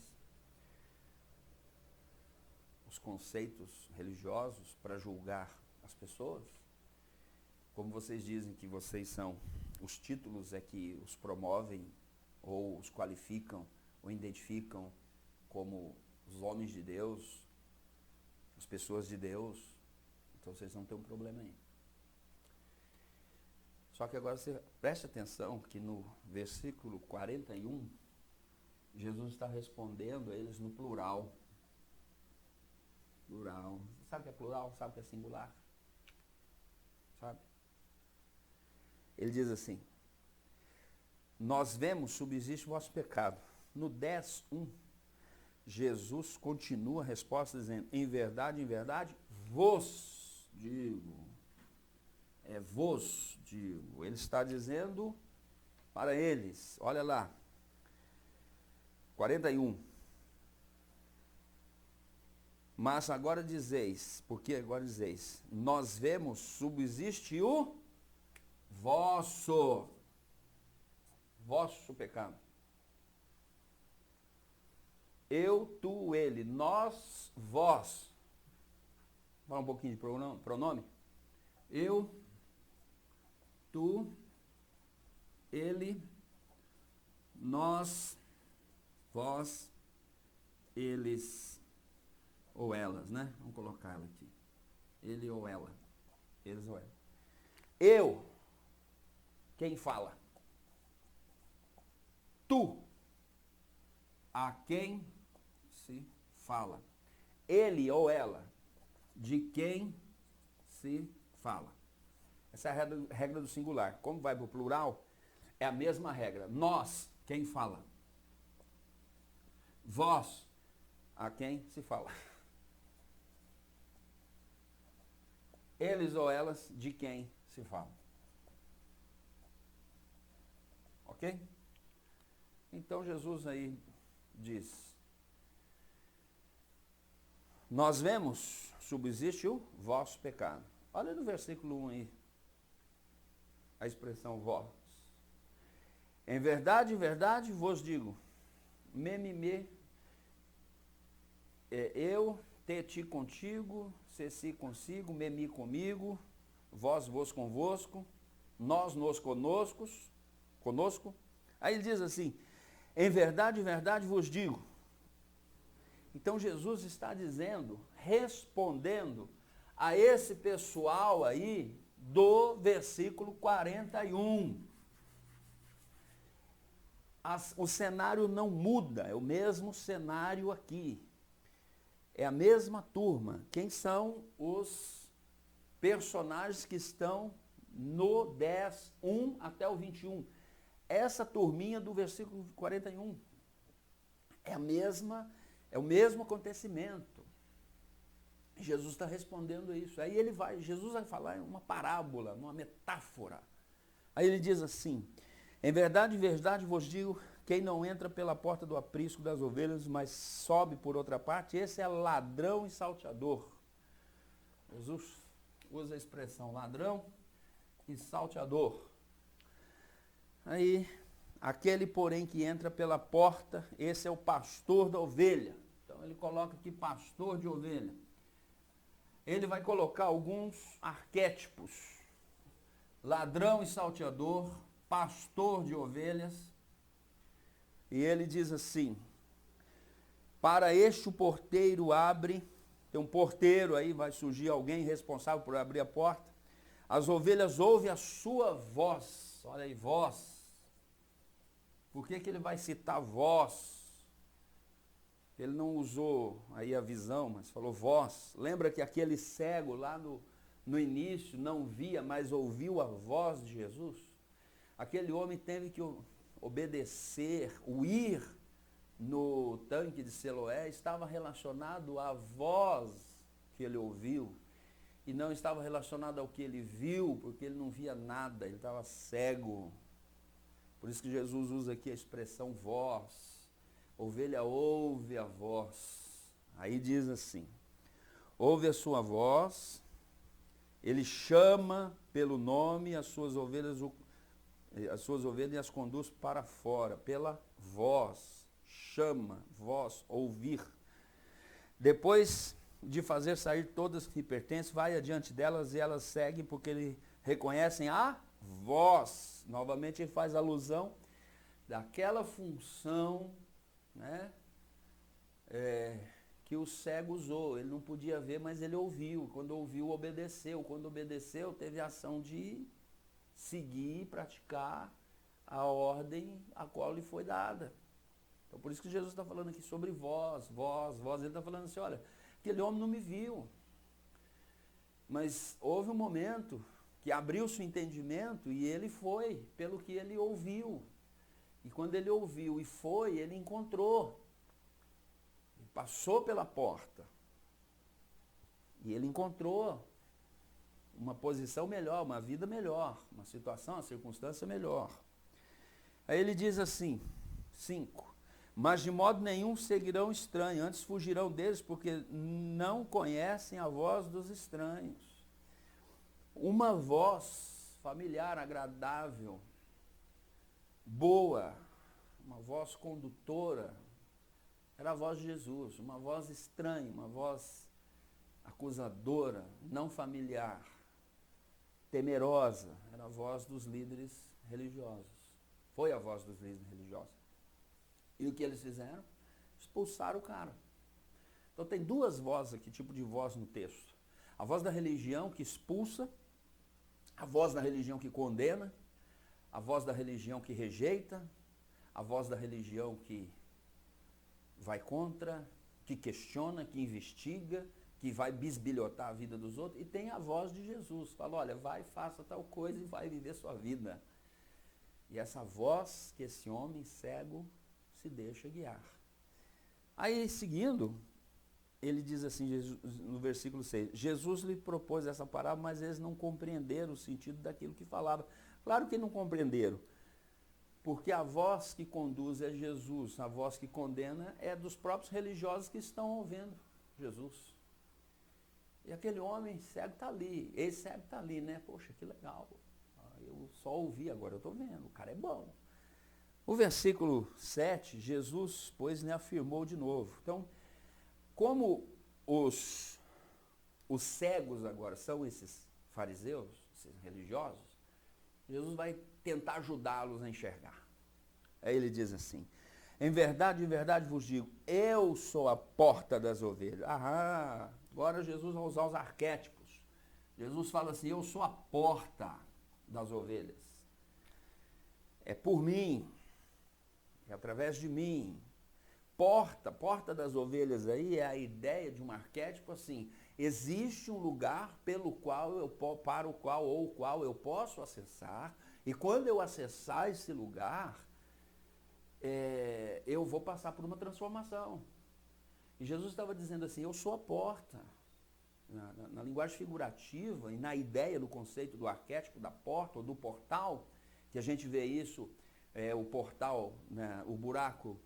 os conceitos religiosos para julgar as pessoas, como vocês dizem que vocês são, os títulos é que os promovem, ou os qualificam, ou identificam como os homens de Deus, as pessoas de Deus, então vocês não têm um problema aí. Só que agora você preste atenção que no versículo 41, Jesus está respondendo a eles no plural. Plural. Você sabe o que é plural? Sabe o que é singular? Sabe? Ele diz assim, nós vemos, subsiste o vosso pecado. No 10:1, Jesus continua a resposta dizendo, em verdade, vos digo. Vos digo. Ele está dizendo para eles, olha lá, 41. Mas agora dizeis, porque agora dizeis, nós vemos, subsiste o vosso pecado. Eu, tu, ele, nós, vós. Fala um pouquinho de pronome. Eu, tu, ele, nós, vós, eles ou elas, né? Vamos colocar ela aqui. Ele ou ela. Eles ou ela. Eu, quem fala? Tu, a quem se fala. Ele ou ela, de quem se fala. Essa é a regra do singular. Como vai para o plural, é a mesma regra. Nós, quem fala. Vós, a quem se fala. Eles ou elas, de quem se fala. Ok? Então Jesus aí diz, nós vemos, subsiste o vosso pecado. Olha no versículo 1 aí, a expressão vós. Em verdade vos digo, memime, eu, te contigo, se consigo, memi comigo, vos convosco, nós nos conosco. Aí ele diz assim, em verdade vos digo. Então Jesus está dizendo, respondendo a esse pessoal aí do versículo 41. O cenário não muda, é o mesmo cenário aqui. É a mesma turma. Quem são os personagens que estão no 10, 1 até o 21? Essa turminha do versículo 41. É o mesmo acontecimento. Jesus está respondendo isso. Aí Jesus vai falar em uma parábola, uma metáfora. Aí ele diz assim, em verdade vos digo, quem não entra pela porta do aprisco das ovelhas, mas sobe por outra parte, esse é ladrão e salteador. Jesus usa a expressão ladrão e salteador. Aí, aquele, porém, que entra pela porta, esse é o pastor da ovelha. Então, ele coloca aqui pastor de ovelha. Ele vai colocar alguns arquétipos. Ladrão e salteador, pastor de ovelhas. E ele diz assim, para este o porteiro abre, tem um porteiro aí, vai surgir alguém responsável por abrir a porta. As ovelhas ouvem a sua voz. Olha aí, voz. Por que ele vai citar voz? Ele não usou aí a visão, mas falou voz. Lembra que aquele cego lá no início não via, mas ouviu a voz de Jesus? Aquele homem teve que obedecer, o ir no tanque de Siloé estava relacionado à voz que ele ouviu e não estava relacionado ao que ele viu, porque ele não via nada, ele estava cego. Por isso que Jesus usa aqui a expressão voz. Ovelha ouve a voz. Aí diz assim, ouve a sua voz, ele chama pelo nome as suas ovelhas e as conduz para fora, pela voz, chama, voz, ouvir. Depois de fazer sair todas que pertencem, vai adiante delas e elas seguem porque eles reconhecem a voz. Novamente ele faz alusão daquela função, né, que o cego usou. Ele não podia ver, mas ele ouviu. Quando ouviu, obedeceu. Quando obedeceu, teve a ação de seguir, praticar a ordem a qual lhe foi dada. Então, por isso que Jesus está falando aqui sobre voz. Ele está falando assim, olha, aquele homem não me viu, mas houve um momento que abriu-se o entendimento e ele foi pelo que ele ouviu. E quando ele ouviu e foi, ele encontrou. Ele passou pela porta. E ele encontrou uma posição melhor, uma vida melhor, uma situação, uma circunstância melhor. Aí ele diz assim, 5, mas de modo nenhum seguirão estranho, antes fugirão deles, porque não conhecem a voz dos estranhos. Uma voz familiar, agradável, boa, uma voz condutora, era a voz de Jesus. Uma voz estranha, uma voz acusadora, não familiar, temerosa, era a voz dos líderes religiosos. Foi a voz dos líderes religiosos. E o que eles fizeram? Expulsaram o cara. Então tem duas vozes aqui, tipo de voz no texto. A voz da religião que expulsa, a voz da religião que condena, a voz da religião que rejeita, a voz da religião que vai contra, que questiona, que investiga, que vai bisbilhotar a vida dos outros, e tem a voz de Jesus. Fala, olha, vai, faça tal coisa e vai viver sua vida. E essa voz que esse homem cego se deixa guiar. Aí, seguindo, ele diz assim, no versículo 6, Jesus lhe propôs essa parábola, mas eles não compreenderam o sentido daquilo que falava. Claro que não compreenderam, porque a voz que conduz é Jesus, a voz que condena é dos próprios religiosos que estão ouvindo Jesus. E aquele homem cego está ali, esse cego está ali, né? Poxa, que legal, eu só ouvi, agora eu estou vendo, o cara é bom. O versículo 7, Jesus, pois, lhe afirmou de novo. Então, como os cegos agora são esses fariseus, esses religiosos, Jesus vai tentar ajudá-los a enxergar. Aí ele diz assim, em verdade vos digo, eu sou a porta das ovelhas. Agora Jesus vai usar os arquétipos. Jesus fala assim, eu sou a porta das ovelhas. É por mim, é através de mim. Porta das ovelhas aí é a ideia de um arquétipo assim, existe um lugar para o qual eu posso acessar, e quando eu acessar esse lugar, eu vou passar por uma transformação. E Jesus estava dizendo assim, eu sou a porta. Na linguagem figurativa e na ideia do conceito do arquétipo da porta ou do portal, que a gente vê isso, o portal, né, o buraco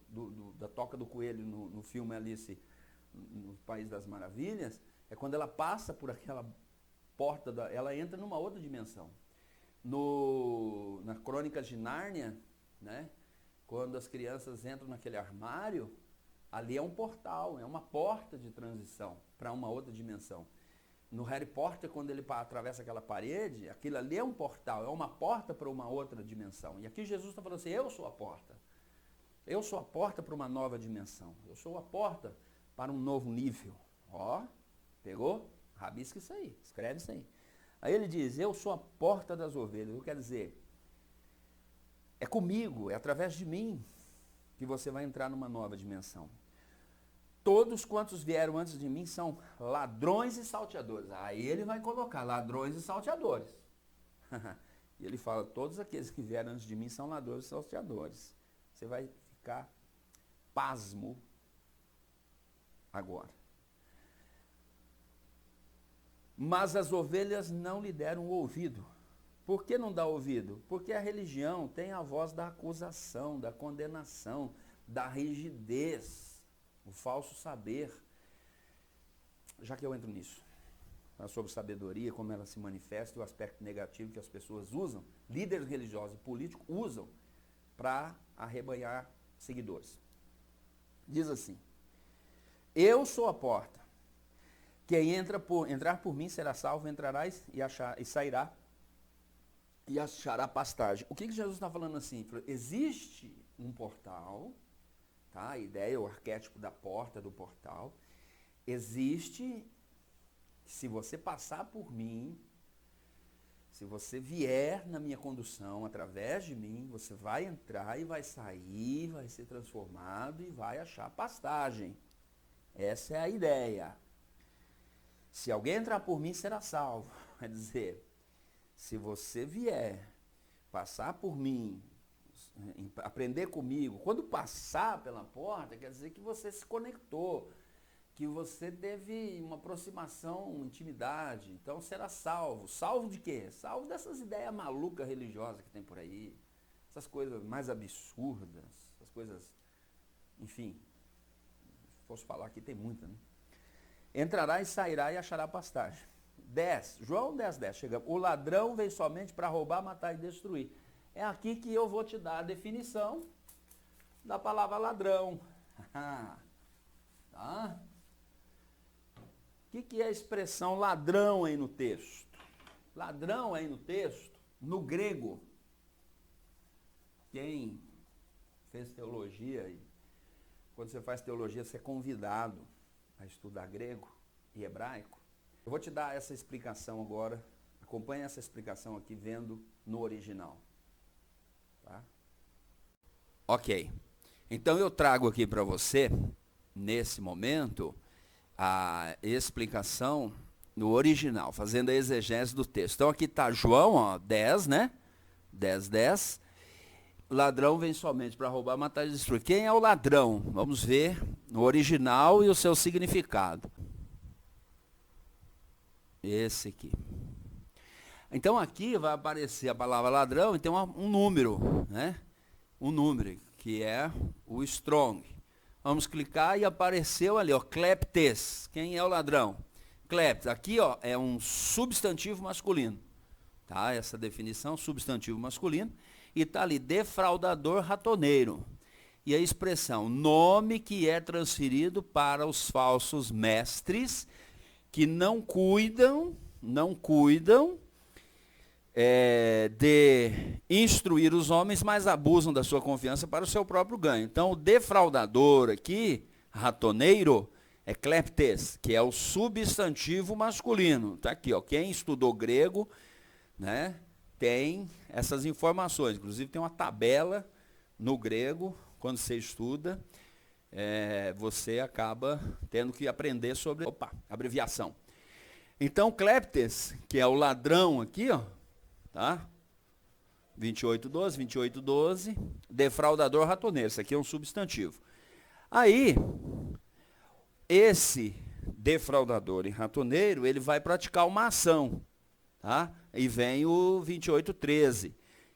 da toca do coelho no filme Alice no País das Maravilhas, é quando ela passa por aquela porta, ela entra numa outra dimensão. Na Crônicas de Nárnia, né, quando as crianças entram naquele armário, ali é um portal, é uma porta de transição para uma outra dimensão. No Harry Potter, quando ele atravessa aquela parede, aquilo ali é um portal, é uma porta para uma outra dimensão. E aqui Jesus está falando assim, eu sou a porta. Eu sou a porta para uma nova dimensão. Eu sou a porta para um novo nível. Ó, pegou? Rabisca isso aí, escreve isso aí. Aí ele diz, eu sou a porta das ovelhas. Quer dizer, é comigo, é através de mim que você vai entrar numa nova dimensão. Todos quantos vieram antes de mim são ladrões e salteadores. Aí ele vai colocar ladrões e salteadores. E ele fala, todos aqueles que vieram antes de mim são ladrões e salteadores. Você vai ficar pasmo agora. Mas as ovelhas não lhe deram ouvido. Por que não dá ouvido? Porque a religião tem a voz da acusação, da condenação, da rigidez, o falso saber. Já que eu entro nisso, sobre sabedoria, como ela se manifesta, o aspecto negativo que as pessoas usam, líderes religiosos e políticos usam para arrebanhar seguidores. Diz assim, eu sou a porta, quem entrar por mim será salvo, entrará e sairá e achará pastagem. O que Jesus está falando assim? Existe um portal, tá? A ideia, o arquétipo da porta, do portal. Existe, se você passar por mim, se você vier na minha condução, através de mim, você vai entrar e vai sair, vai ser transformado e vai achar pastagem. Essa é a ideia. Se alguém entrar por mim, será salvo. Quer dizer, se você vier, passar por mim, aprender comigo, quando passar pela porta, quer dizer que você se conectou, que você teve uma aproximação, intimidade, então será salvo. Salvo de quê? Salvo dessas ideias malucas religiosas que tem por aí, essas coisas mais absurdas, essas coisas, enfim, se fosse falar aqui tem muita, né? Entrará e sairá e achará pastagem. 10, João 10:10, chegamos. O ladrão vem somente para roubar, matar e destruir. É aqui que eu vou te dar a definição da palavra ladrão. Tá? O que é a expressão ladrão aí no texto? Ladrão aí no texto, no grego, quem fez teologia, e quando você faz teologia, você é convidado a estudar grego e hebraico. Eu vou te dar essa explicação agora, acompanhe essa explicação aqui vendo no original. Tá? Ok, então eu trago aqui para você, nesse momento, a explicação no original, fazendo a exegese do texto. Então aqui está João, ó, 10, né? 10:10. Ladrão vem somente para roubar, matar e destruir. Quem é o ladrão? Vamos ver no original e o seu significado. Esse aqui. Então aqui vai aparecer a palavra ladrão e tem um número, né? Um número, que é o strong. Vamos clicar e apareceu ali, ó, kleptes. Quem é o ladrão? Kleptes. Aqui, ó, é um substantivo masculino. Tá? Essa definição, substantivo masculino. e está ali, defraudador ratoneiro. E a expressão, nome que é transferido para os falsos mestres que não cuidam de instruir os homens, mas abusam da sua confiança para o seu próprio ganho. Então, o defraudador aqui, ratoneiro, é kleptes, que é o substantivo masculino. Está aqui, ó, quem estudou grego, né, tem essas informações. Inclusive, tem uma tabela no grego, quando você estuda, você acaba tendo que aprender sobre abreviação. Então, kleptes, que é o ladrão aqui, ó, tá? 28:12, defraudador ratoneiro, isso aqui é um substantivo. Aí, esse defraudador e ratoneiro, ele vai praticar uma ação, tá? E vem o 28:13,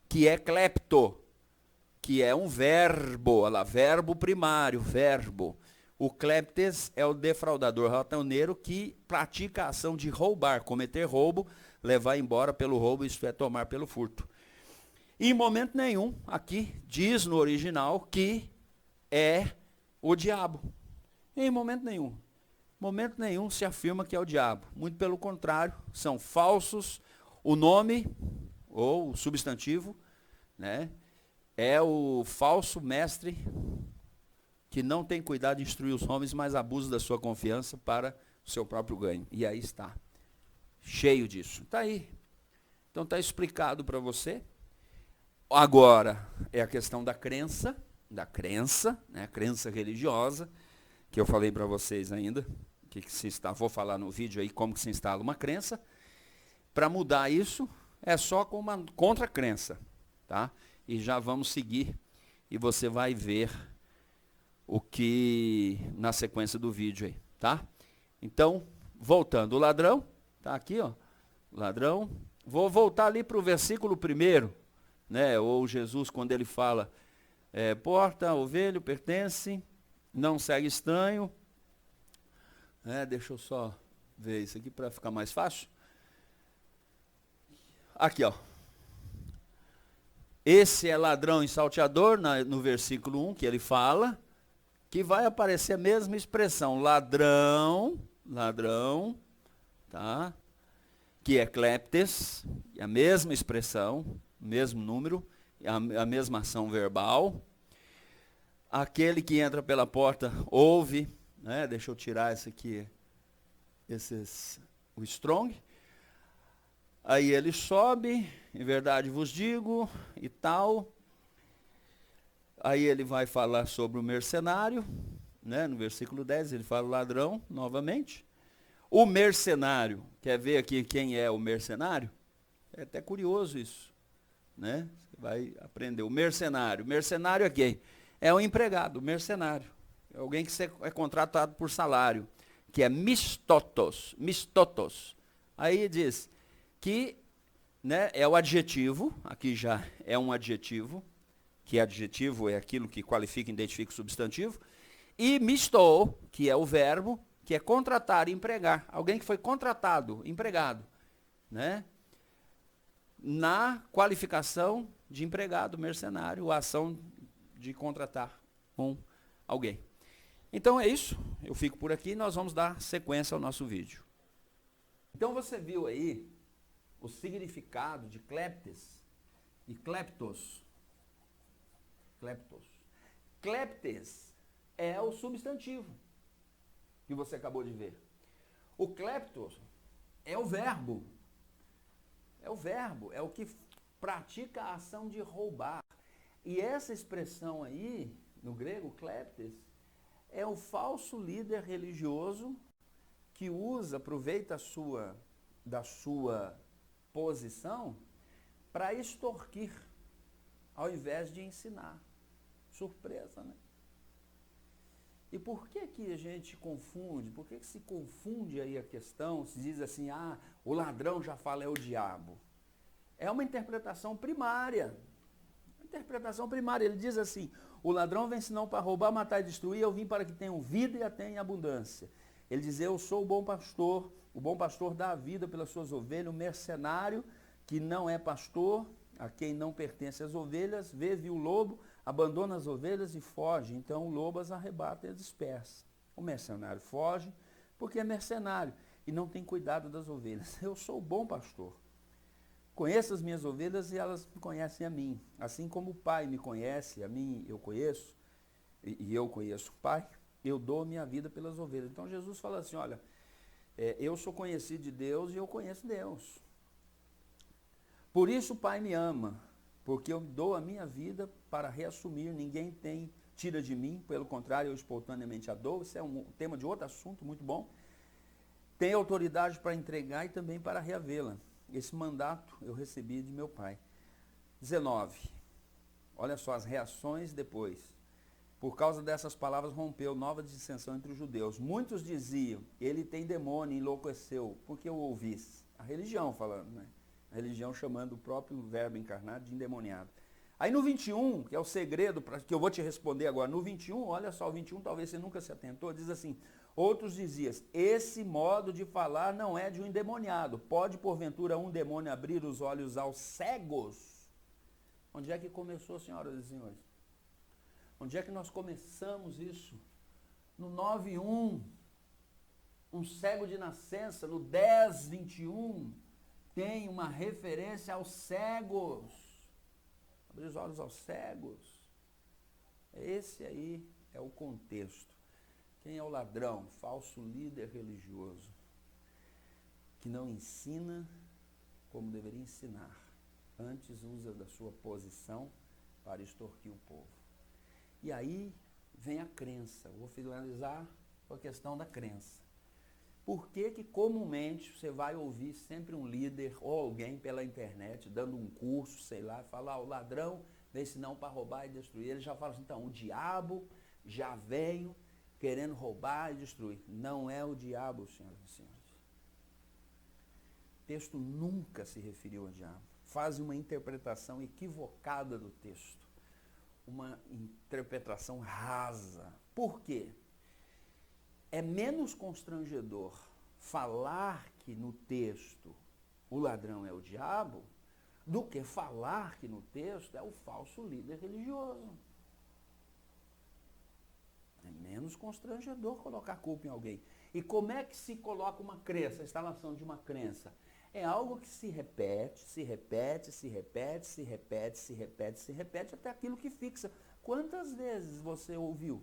que é klepto, que é um verbo, olha lá, verbo primário, verbo. O kleptes é o defraudador ratoneiro que pratica a ação de roubar, cometer roubo, levar embora pelo roubo, isto é, tomar pelo furto. E em momento nenhum, aqui, diz no original que é o diabo. Em momento nenhum se afirma que é o diabo. Muito pelo contrário, são falsos. O nome, ou o substantivo, né, é o falso mestre que não tem cuidado de instruir os homens, mas abusa da sua confiança para o seu próprio ganho. E aí está, cheio disso. Está aí. Então está explicado para você. Agora é a questão da crença, né, crença religiosa, que eu falei para vocês ainda, vou falar no vídeo aí como que se instala uma crença. Para mudar isso, é só com uma contra-crença, tá? E já vamos seguir, e você vai ver o que na sequência do vídeo aí, tá? Então, voltando, o ladrão, tá aqui, ó, ladrão. Vou voltar ali para o versículo 1, né? Ou Jesus, quando ele fala, porta, ovelho, pertence, não segue estranho. Deixa eu só ver isso aqui para ficar mais fácil. Aqui, ó. Esse é ladrão e salteador, no versículo 1, que ele fala, que vai aparecer a mesma expressão, ladrão, tá? Que é kleptes, a mesma expressão, mesmo número, a mesma ação verbal. Aquele que entra pela porta ouve, né? Deixa eu tirar esse aqui, o strong. Aí ele sobe, em verdade vos digo, e tal. Aí ele vai falar sobre o mercenário, né? No versículo 10 ele fala o ladrão, novamente. O mercenário, quer ver aqui quem é o mercenário? É até curioso isso, né? Você vai aprender. O mercenário é quem? É o empregado, o mercenário. É alguém que é contratado por salário, que é mistotos. Aí diz que, né, é o adjetivo, aqui já é um adjetivo, que adjetivo é aquilo que qualifica e identifica o substantivo, e mistou, que é o verbo, que é contratar e empregar. Alguém que foi contratado, empregado, né? Na qualificação de empregado, mercenário, a ação de contratar alguém. Então é isso, eu fico por aqui e nós vamos dar sequência ao nosso vídeo. Então você viu aí o significado de kleptes e kleptos. Kleptes é o substantivo que você acabou de ver. O kleptos é o verbo. É o que pratica a ação de roubar. E essa expressão aí, no grego, kleptes, é o falso líder religioso que aproveita da sua posição para extorquir, ao invés de ensinar. Surpresa, né? E por que a gente confunde? Por que se confunde aí a questão? Se diz assim, o ladrão já fala é o diabo. É uma interpretação primária. Ele diz assim, o ladrão vem senão para roubar, matar e destruir, eu vim para que tenham vida e a tenham em abundância. Ele diz, eu sou o bom pastor dá a vida pelas suas ovelhas, o mercenário que não é pastor, a quem não pertence as ovelhas, vê o lobo, abandona as ovelhas e foge. Então o lobo as arrebata e as dispersa. O mercenário foge porque é mercenário e não tem cuidado das ovelhas. Eu sou o bom pastor. Conheço as minhas ovelhas e elas me conhecem a mim. Assim como o Pai me conhece, a mim eu conheço, e eu conheço o Pai, eu dou minha vida pelas ovelhas. Então Jesus fala assim, olha, eu sou conhecido de Deus e eu conheço Deus. Por isso o Pai me ama, porque eu dou a minha vida para reassumir, ninguém tira de mim, pelo contrário, eu espontaneamente a dou. Isso é um tema de outro assunto muito bom. Tem autoridade para entregar e também para reavê-la. Esse mandato eu recebi de meu Pai. 19. Olha só as reações depois. Por causa dessas palavras rompeu nova dissensão entre os judeus. Muitos diziam, ele tem demônio, enlouqueceu, porque eu ouvi. A religião falando, né? A religião chamando o próprio verbo encarnado de endemoniado. Aí no 21, que é o segredo, que eu vou te responder agora, no 21, olha só, o 21 talvez você nunca se atentou, diz assim, outros diziam, esse modo de falar não é de um endemoniado, pode porventura um demônio abrir os olhos aos cegos? Onde é que começou, senhoras e senhores? Onde é que nós começamos isso? No 9:1, um cego de nascença, no 10:21, tem uma referência aos cegos. Abrir os olhos aos cegos. Esse aí é o contexto. Quem é o ladrão? Falso líder religioso, que não ensina como deveria ensinar. Antes usa da sua posição para extorquir o povo. E aí vem a crença. Vou finalizar com a questão da crença. Por que que comumente você vai ouvir sempre um líder ou alguém pela internet dando um curso, sei lá, falar, o ladrão vem senão para roubar e destruir. Ele já fala assim, então, o diabo já veio querendo roubar e destruir. Não é o diabo, senhoras e senhores. O texto nunca se referiu ao diabo. Faz uma interpretação equivocada do texto. Uma interpretação rasa. Por quê? É menos constrangedor falar que no texto o ladrão é o diabo do que falar que no texto é o falso líder religioso. É menos constrangedor colocar culpa em alguém. E como é que se coloca uma crença, a instalação de uma crença? É algo que se repete, se repete, se repete, se repete, se repete, se repete, até aquilo que fixa. Quantas vezes você ouviu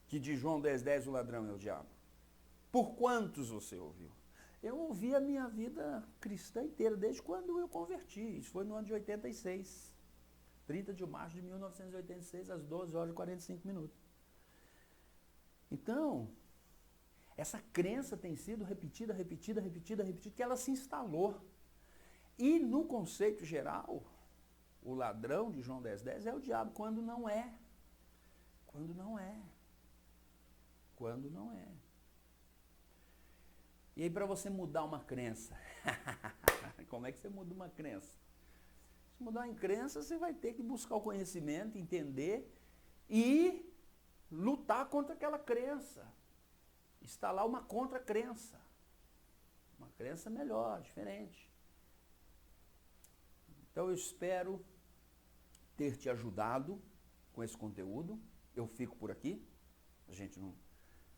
que de João 10:10 o ladrão é o diabo? Por quantos você ouviu? Eu ouvi a minha vida cristã inteira, desde quando eu converti. Isso foi no ano de 86. 30 de março de 1986, às 12h45. Então, essa crença tem sido repetida, que ela se instalou. E no conceito geral, o ladrão de João 10:10 é o diabo, quando não é. Quando não é. Quando não é. E aí para você mudar uma crença, como é que você muda uma crença? Se mudar uma crença, você vai ter que buscar o conhecimento, entender e lutar contra aquela crença. Instalar uma contra-crença. Uma crença melhor, diferente. Então eu espero ter te ajudado com esse conteúdo. Eu fico por aqui. A gente não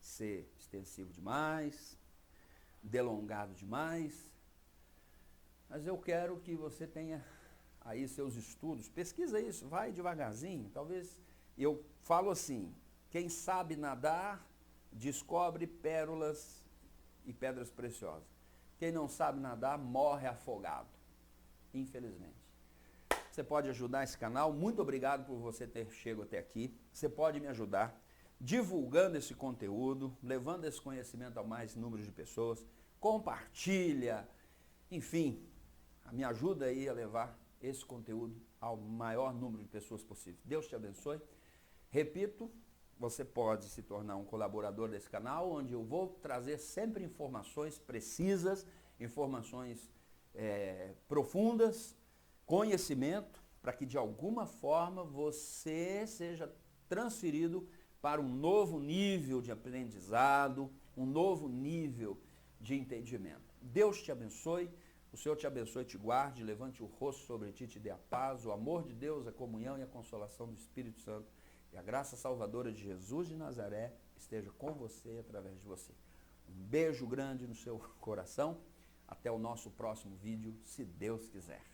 ser extensivo demais, delongado demais. Mas eu quero que você tenha aí seus estudos. Pesquisa isso, vai devagarzinho. Talvez eu falo assim, quem sabe nadar descobre pérolas e pedras preciosas. Quem não sabe nadar morre afogado, infelizmente. Você pode ajudar esse canal. Muito obrigado por você ter chegado até aqui. Você pode me ajudar divulgando esse conteúdo, levando esse conhecimento a mais número de pessoas. Compartilha, enfim, me ajuda aí a levar esse conteúdo ao maior número de pessoas possível. Deus te abençoe. Repito, você pode se tornar um colaborador desse canal, onde eu vou trazer sempre informações precisas, informações profundas, conhecimento, para que de alguma forma você seja transferido para um novo nível de aprendizado, um novo nível de entendimento. Deus te abençoe. O Senhor te abençoe e te guarde, levante o rosto sobre ti, te dê a paz, o amor de Deus, a comunhão e a consolação do Espírito Santo e a graça salvadora de Jesus de Nazaré esteja com você e através de você. Um beijo grande no seu coração. Até o nosso próximo vídeo, se Deus quiser.